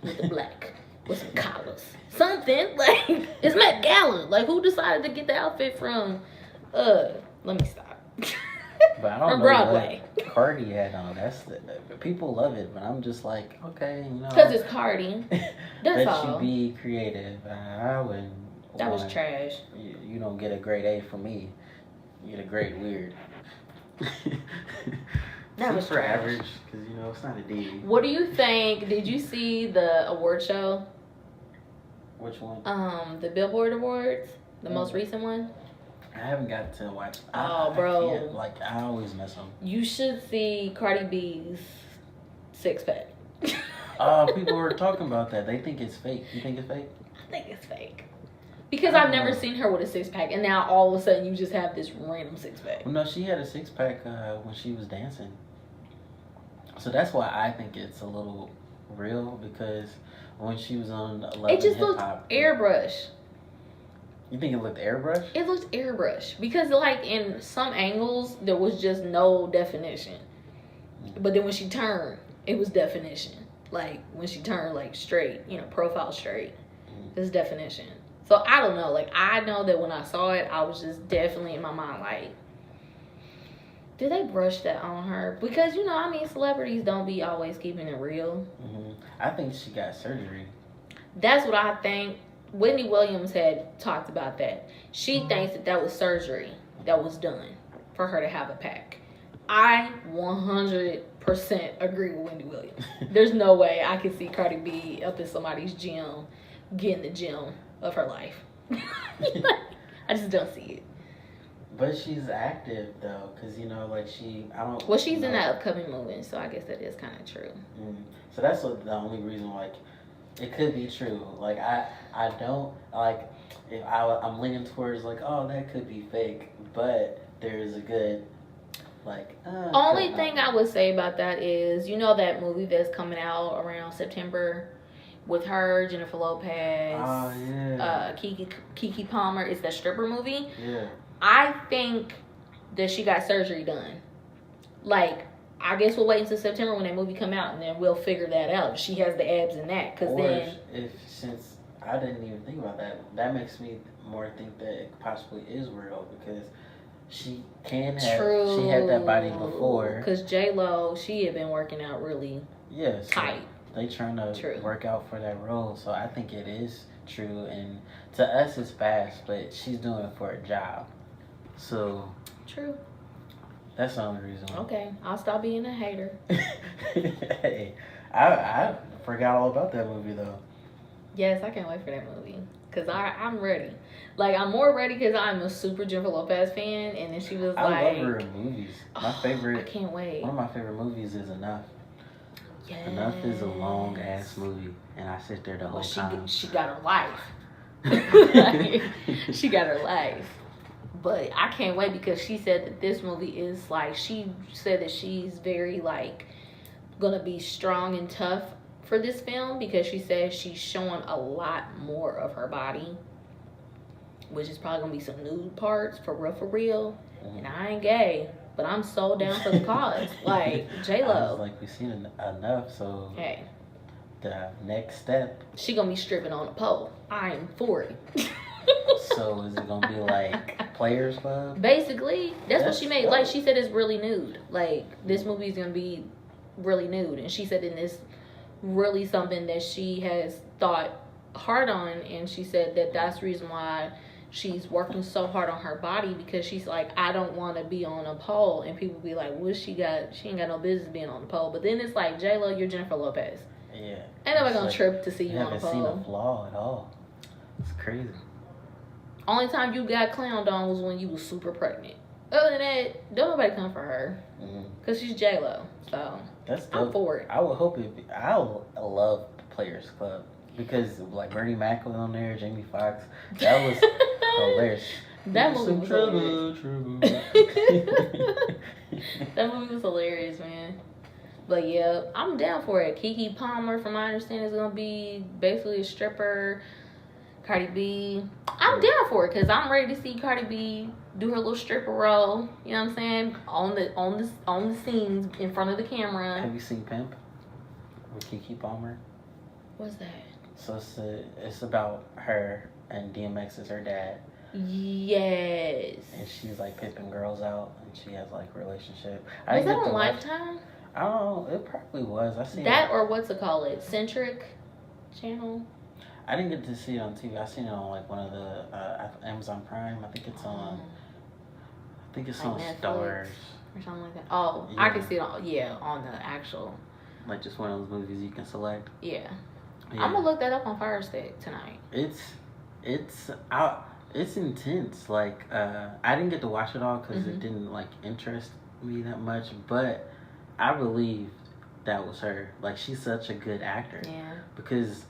with the black with some collars. Something. Like, it's Met Gala. Like, who decided to get the outfit from, let me stop. But I don't from know Broadway. What Cardi had on. People love it, but I'm just like, okay, Because it's Cardi. That's all. Let you be creative. I wouldn't. That was trash. You don't get a grade A from me. You get a grade weird. That was for average, because it's not a D. What do you think? Did you see the award show? Which one? The Billboard Awards, the most recent one. I haven't got to watch. Bro, I always miss them. You should see Cardi B's 6-pack. People were talking about that. They think it's fake. You think it's fake? I think it's fake. Because I've never seen her with a 6-pack, and now all of a sudden you just have this random 6-pack. Well, no, she had a 6-pack when she was dancing. So that's why I think it's a little real, because when she was on Love it just looked airbrush. You think it looked airbrush? It looked airbrush because, like, in some angles there was just no definition, but then when she turned, it was definition. Like when she turned like straight, profile straight, there's definition. So I don't know. Like, I know that when I saw it, I was just definitely in my mind like, did they brush that on her? Because celebrities don't be always keeping it real. I think she got surgery. That's what I think. Whitney Williams had talked about that. She thinks that was surgery that was done for her to have a pack. I 100% agree with Wendy Williams. There's no way I can see Cardi B up in somebody's gym, getting the gym of her life. I just don't see it. But she's active though, cause I don't. Well, she's in that upcoming movie, so I guess that is kind of true. So that's the only reason, it could be true. Like I don't like if I'm leaning towards that could be fake, but there's a good Only thing I would say about that is that movie that's coming out around September with her, Jennifer Lopez, Keke Palmer. It's that stripper movie. Yeah. I think that she got surgery done. I guess we'll wait until September when that movie come out, and then we'll figure that out. If she has the abs in that, because then since I didn't even think about that, that makes me more think that it possibly is real, because she can have. True. She had that body before. Because J-Lo, she had been working out really tight. They trying to work out for that role, so I think it is true. And to us, it's fast, but she's doing it for a job. So true. That's the only reason. Okay, I'll stop being a hater. Hey, I forgot all about that movie though. Yes, I can't wait for that movie because I'm ready. I'm more ready because I'm a super Jennifer Lopez fan, and then she was I love her in movies. My favorite. I can't wait. One of my favorite movies is Enough. Yes. Enough is a long ass movie, and I sit there the whole time. She got her life. She got her life. But I can't wait because she said that this movie is she said that she's very gonna be strong and tough for this film, because she says she's showing a lot more of her body, which is probably gonna be some nude parts for real. And I ain't gay, but I'm so down for the cause. J-Lo. We've seen enough, so hey, the next step, she gonna be stripping on a pole. I'm for it. So is it gonna be Players Club? Basically, that's what she made. She said it's really nude. This movie is gonna be really nude, and she said in this really something that she has thought hard on, and she said that that's the reason why she's working so hard on her body, because she's I don't want to be on a pole, and people be like, what she ain't got no business being on the pole. But then it's J-Lo, you're Jennifer Lopez. Yeah. Ain't nobody gonna trip to see you on a pole. I haven't seen a flaw at all. It's crazy. Only time you got clowned on was when you was super pregnant. Other than that, don't nobody come for her. Because she's J-Lo. So, that's dope. I'm for it. I would hope I love the Players Club. Because, Bernie Mac was on there, Jamie Foxx. That was hilarious. That movie was hilarious. That movie was hilarious, man. But, yeah, I'm down for it. Keke Palmer, from my understanding, is going to be basically a stripper. Cardi B, I'm down for it because I'm ready to see Cardi B do her little stripper role. You know what I'm saying? On the scenes in front of the camera. Have you seen Pimp with Keke Palmer? What's that? So it's about her, and DMX is her dad. Yes. And she's pimping girls out, and she has a relationship. Was that on Lifetime? I don't know. It probably was. I seen that, or what's it called? Centric channel. I didn't get to see it on TV. I seen it on one of the Amazon Prime. I think it's on. I think it's on Netflix Stars or something like that. Oh, yeah. I can see it on the actual. Just one of those movies you can select. Yeah. I'm gonna look that up on Fire Stick tonight. It's intense. I didn't get to watch it all because it didn't interest me that much. But I believed that was her. She's such a good actor. Yeah. Because.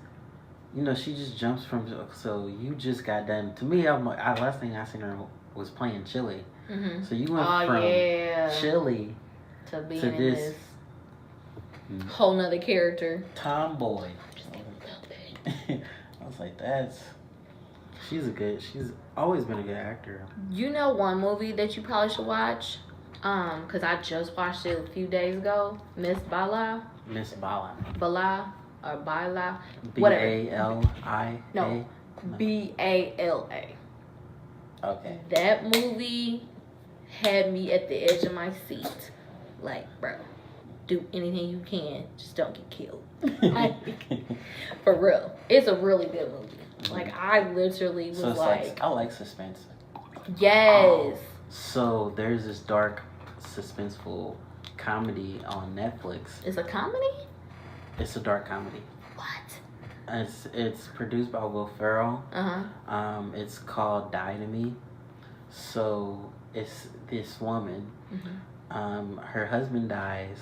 She just jumps from. So you just got done. To me, last thing I seen her was playing Chili. Mm-hmm. So you went from Chili to being in this whole nother character. Tomboy. I was she's always been a good actor. One movie that you probably should watch? Because I just watched it a few days ago. Miss Bala. Bala. Or Bala, whatever. Bali. No, Bala. Okay. That movie had me at the edge of my seat. Bro, do anything you can, just don't get killed. For real, it's a really good movie. I literally was I like suspense. Yes. So there's this dark, suspenseful comedy on Netflix. It's a comedy? It's a dark comedy. What? It's produced by Will Ferrell. Uh-huh. It's called Die to Me. So it's this woman. Mm-hmm. Her husband dies,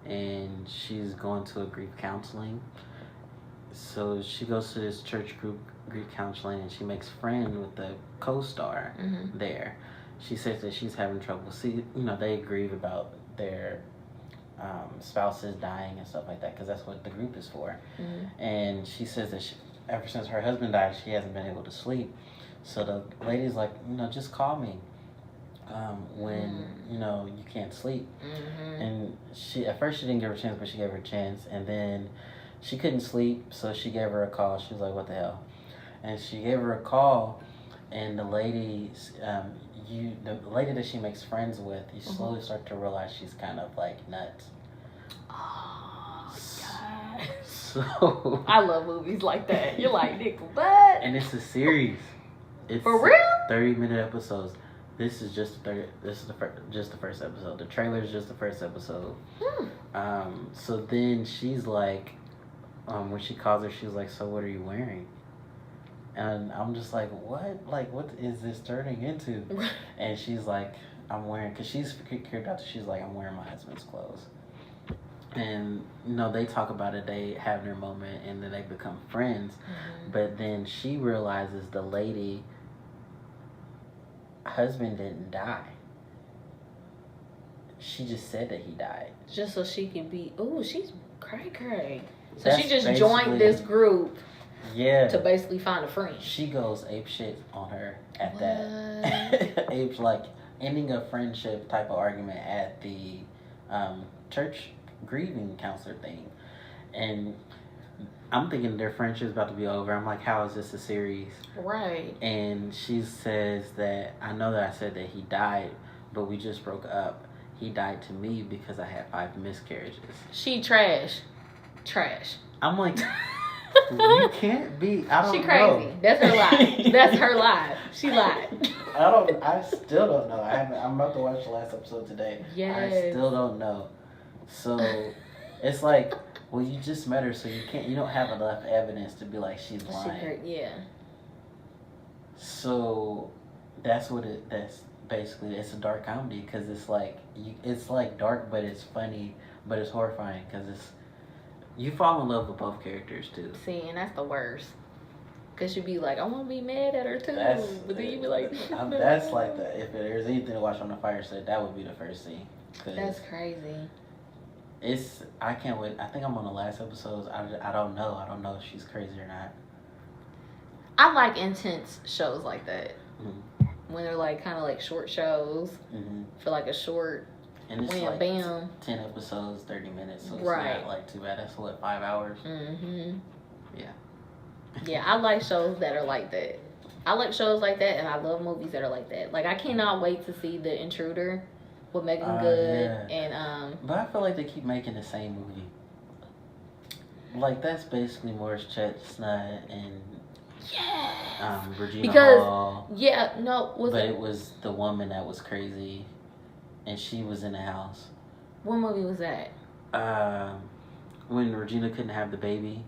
and she's going to a grief counseling. So she goes to this church group grief counseling, and she makes friends with the co-star Mm-hmm. there. She says that she's having trouble. See, they grieve about their spouses dying and stuff like that, because that's what the group is for. Mm-hmm. And she says that ever since her husband died, she hasn't been able to sleep. So the lady's like, just call me when you can't sleep. Mm-hmm. And at first she didn't give her a chance, but she gave her a chance, and then she couldn't sleep, so she gave her a call. She was like, what the hell? And she gave her a call, and the lady, the lady that she makes friends with, you slowly start to realize she's kind of like nuts. Oh, God. So I love movies like that. You're like, Nick, what? And it's a series. It's For real? 30-minute episodes. This is just just the first episode. The trailer is just the first episode. So then she's like, when she calls her, she's like, so what are you wearing? And I'm just like, what? Like, what is this turning into? And she's like, I'm wearing, because she's cured out. She's like, I'm wearing my husband's clothes. And, they talk about it. They have their moment, and then they become friends. Mm-hmm. But then she realizes the lady husband didn't die. She just said that he died. Just so she can be, she's cray. So That's she just joined this group. Yeah. To basically find a friend. She goes ape shit on her at that. Ape, like, ending a friendship type of argument at the church grieving counselor thing. And I'm thinking their friendship's about to be over. I'm like, how is this a series? Right. And she says that, I know that I said that he died, but we just broke up. He died to me because I had 5 miscarriages. She trash. I'm like, you can't be. I don't know. She crazy. Know. That's her lie. That's her lie. She lied. I still don't know. I'm about to watch the last episode today. Yes. I still don't know. So it's like, well, you just met her, so you don't have enough evidence to be like she's lying. Yeah. So that's basically, it's a dark comedy, because it's like dark, but it's funny, but it's horrifying, because you fall in love with both characters too. See, and that's the worst. Cause you be like, I want to be mad at her too, but then you be like, no. That's like if there's anything to watch on the fire set, that would be the first scene. That's crazy. I can't wait. I think I'm on the last episodes. I don't know. I don't know if she's crazy or not. I like intense shows like that. Mm-hmm. When they're like kind of like short shows. Mm-hmm. For like a short. And it's wham, like bam. 10 episodes, 30 minutes. So it's right. not like too bad. That's 5 hours. Mm-hmm. Yeah. Yeah, I like shows that are like that. I like shows like that, and I love movies that are like that. Like, I cannot wait to see The Intruder with Megan Good. Yeah. And But I feel like they keep making the same movie. Like, that's basically Morris Chestnut and Regina Hall. Yeah, no, it was the woman that was crazy, and she was in the house. What movie was that? When Regina couldn't have the baby,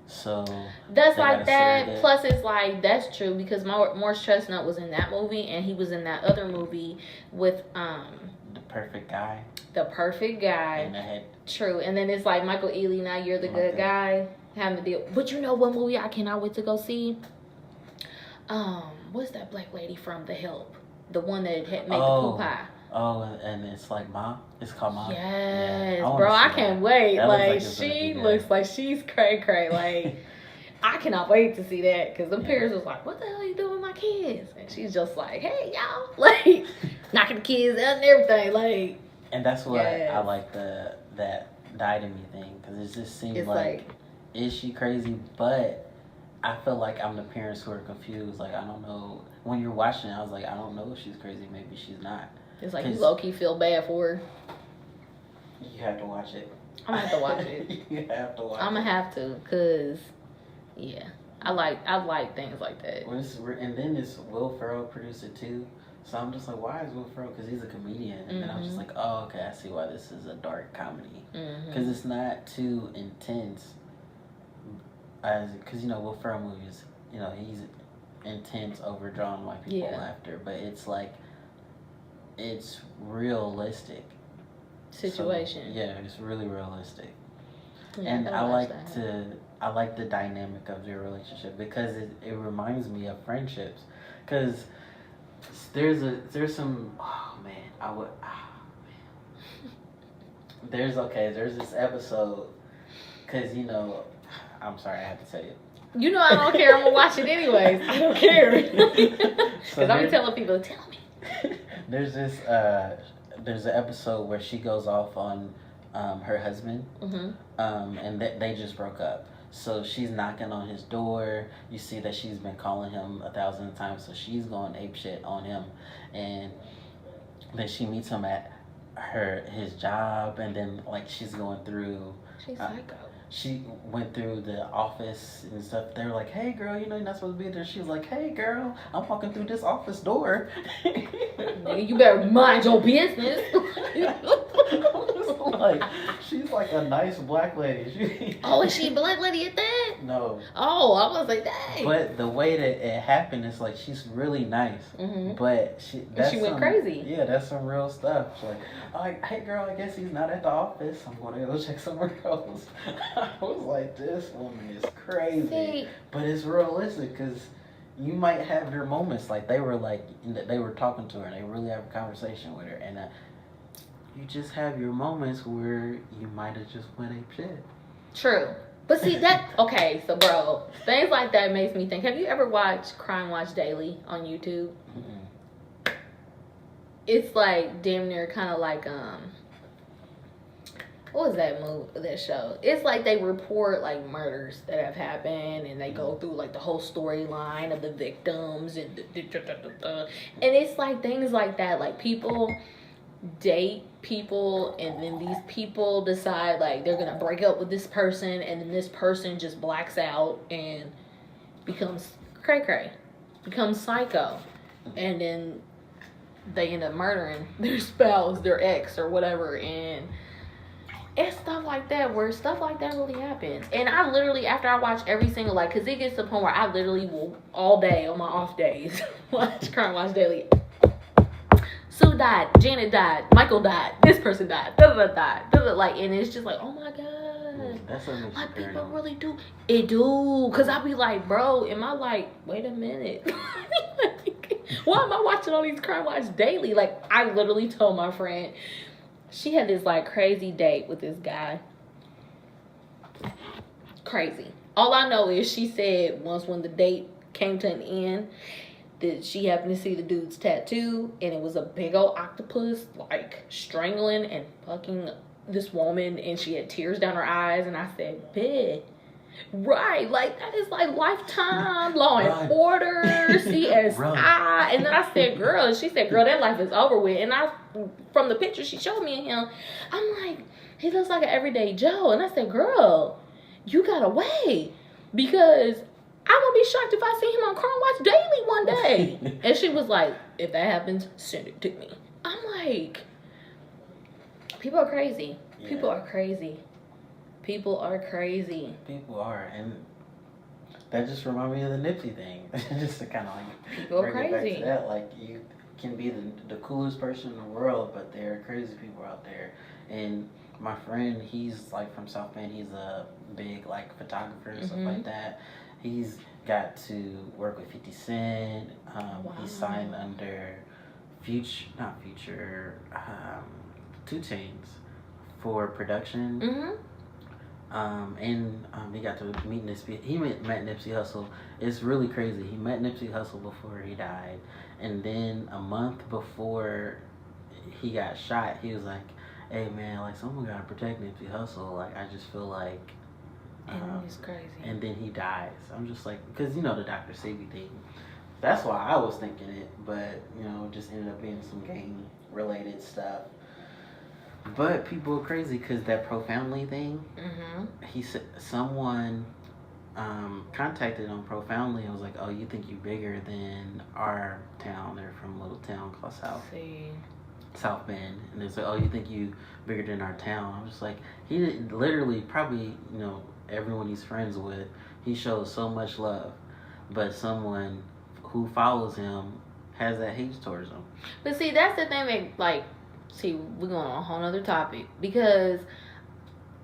so that's like that. Plus, it's like, that's true, because Morris Chestnut was in that movie, and he was in that other movie with The Perfect Guy. The Perfect Guy. And I had True, and then it's like Michael Ealy. Now you're the good guy. Having to deal. But you know what movie I cannot wait to go see? What's that black lady from The Help? The one that had made the poo pie. Oh, and it's like Mom. It's called Mom. Yes, yeah, bro. I can't wait. Like, she looks like she's cray. Like, I cannot wait to see that, because the parents was like, "What the hell are you doing with my kids?" And she's just like, "Hey, y'all," like knocking the kids out and everything. Like, and that's what I like that Die to Me thing, because it just seems like, is she crazy? But I feel like I'm the parents who are confused. Like, I don't know. When you're watching it, I was like, I don't know if she's crazy. Maybe she's not. It's like you low-key feel bad for her. You have to watch it. I'm going to have to watch it. You have to watch it. I'm going to have to, because, yeah. I like things like that. And then this Will Ferrell produced it too. So I'm just like, why is Will Ferrell? Because he's a comedian. And then I'm just like, oh, okay, I see why this is a dark comedy. Because it's not too intense. Because, Will Ferrell movies, he's intense, overdrawn white people laughter. But it's like, it's realistic. Situation. So, yeah, it's really realistic. Yeah, And I like the dynamic of their relationship because it reminds me of friendships. Because there's some, there's this episode, because I'm sorry, I have to tell you. I don't care. I'm gonna watch it anyways. I don't care. Because I'm telling people, tell me. There's an episode where she goes off on her husband, and they just broke up. So she's knocking on his door. You see that she's been calling him 1,000 times, so she's going apeshit on him. And then she meets him at his job, and then like she's going through. She's psycho. She went through the office and stuff. They were like, "Hey, girl, you're not supposed to be there." She was like, "Hey, girl, I'm walking through this office door." You better mind your business. Like, she's like a nice black lady. Is she a black lady at that? No. Oh, I was like, dang. But the way that it happened is like she's really nice. But she went crazy. Yeah, that's some real stuff. She's like, "Hey, girl, I guess he's not at the office. I'm gonna go check somewhere else." I was like, this woman is crazy. See, but it's realistic because you might have your moments. Like they were talking to her and they really have a conversation with her, and you just have your moments where you might have just went ape shit. True. But see okay, so bro, things like that makes me think. Have you ever watched Crime Watch Daily on YouTube? It's like damn near kind of like what was that show? It's like they report like murders that have happened, and they go through like the whole storyline of the victims and it's like things like that. Like people date people, and then these people decide like they're gonna break up with this person, and then this person just blacks out and becomes cray-cray, becomes psycho, and then they end up murdering their spouse, their ex, or whatever. And it's stuff like that, where stuff like that really happens. And I literally, after I watch every single, like, because it gets to the point where I literally will, all day on my off days, watch Crime Watch Daily. Sue died, Janet died, Michael died, this person died, died, like, and it's just like, oh my god, that's what like people really do it, because I be like, bro, am I like, wait a minute, why am I watching all these Crime Watch Daily? Like, I literally told my friend, she had this like crazy date with this guy, crazy. All I know is she said once when the date came to an end, that she happened to see the dude's tattoo, and it was a big old octopus, like, strangling and fucking this woman, and she had tears down her eyes, and I said, bitch, right, like, that is, like, Lifetime, Law and Order, CSI, and then I said, girl, she said, girl, that life is over with, and from the picture she showed me of him, I'm like, he looks like an everyday Joe, and I said, girl, you gotta wait, because I'm gonna be shocked if I see him on Crime Watch Daily one day. And she was like, if that happens, send it to me. I'm like, people are crazy. Yeah. People are crazy. People are crazy. People are. And that just reminded me of the Nipsey thing. Just to kind of like people are bring crazy. It back to that. Like, you can be the coolest person in the world, but there are crazy people out there. And my friend, he's like from South Bend. He's a big like photographer and stuff like that. He's got to work with 50 Cent. Wow. He signed under Future, 2 Chainz for production. And he got to meet Nipsey. He met Nipsey Hussle. It's really crazy. He met Nipsey Hussle before he died. And then a month before he got shot, he was like, hey man, like someone gotta protect Nipsey Hussle. Like I just feel like and it's crazy. And then he dies. I'm just like, because you know the Dr. Sebi thing. That's why I was thinking it, but you know, it just ended up being some gang related stuff. But people are crazy because that pro family thing. He said someone contacted them profoundly. I was like, "Oh, you think you bigger than our town? They're from a little town called South Bend." And they said, "Oh, you think you bigger than our town?" I'm just like, he literally probably, everyone he's friends with, he shows so much love, but someone who follows him has that hate towards him. But see, that's the thing that, we're going on a whole nother topic, because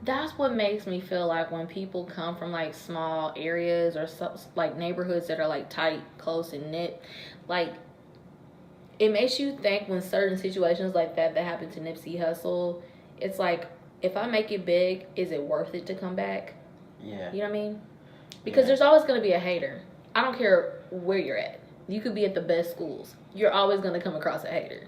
that's what makes me feel like when people come from small areas or neighborhoods that are tight, close, and knit, it makes you think when certain situations like that happen to Nipsey Hussle, it's like, if I make it big, is it worth it to come back? Yeah. You know what I mean? Because there's always going to be a hater. I don't care where you're at. You could be at the best schools. You're always going to come across a hater.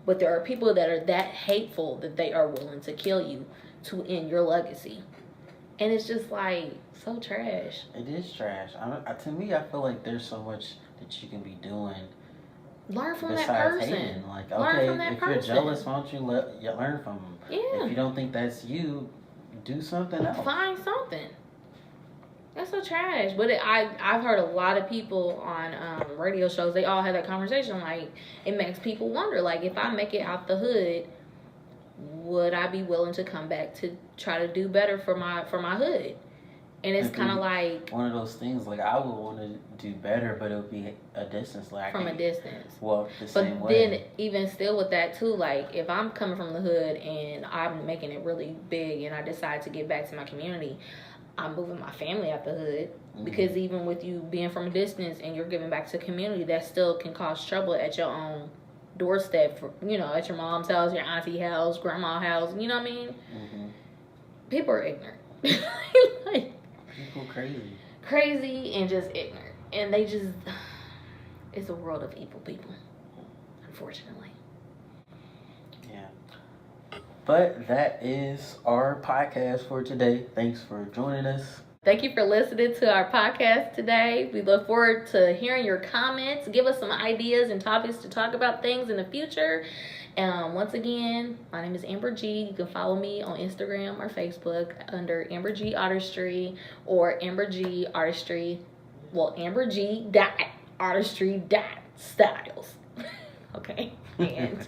But there are people that are that hateful that they are willing to kill you to end your legacy. And it's just so trash. It is trash. To me, I feel like there's so much that you can be doing. Learn from that person. Hating. If person. you're jealous, why don't you learn from them? Yeah. If you don't think that's you, do something else. Find something. That's so trash. But I've heard a lot of people on radio shows, they all have that conversation. It makes people wonder, if I make it out the hood, would I be willing to come back to try to do better for my hood? And it's kind of one of those things. I would want to do better, but it would be a distance. From a distance. Well, the same way. But then, even still with that too, if I'm coming from the hood and I'm making it really big, and I decide to get back to my community, I'm moving my family out the hood. Because even with you being from a distance and you're giving back to the community, that still can cause trouble at your own doorstep. At your mom's house, your auntie house, grandma's house. You know what I mean? Mm-hmm. People are ignorant. People crazy and just ignorant, and they just, it's a world of evil people, unfortunately. Yeah. But that is our podcast for today. Thanks for joining us. Thank you for listening to our podcast today. We look forward to hearing your comments. Give us some ideas and topics to talk about things in the future. Once again, my name is Ambor G. You can follow me on Instagram or Facebook under Ambor G Artistry or Ambor G Artistry. Well, Ambor G Artistry Styles. Okay. And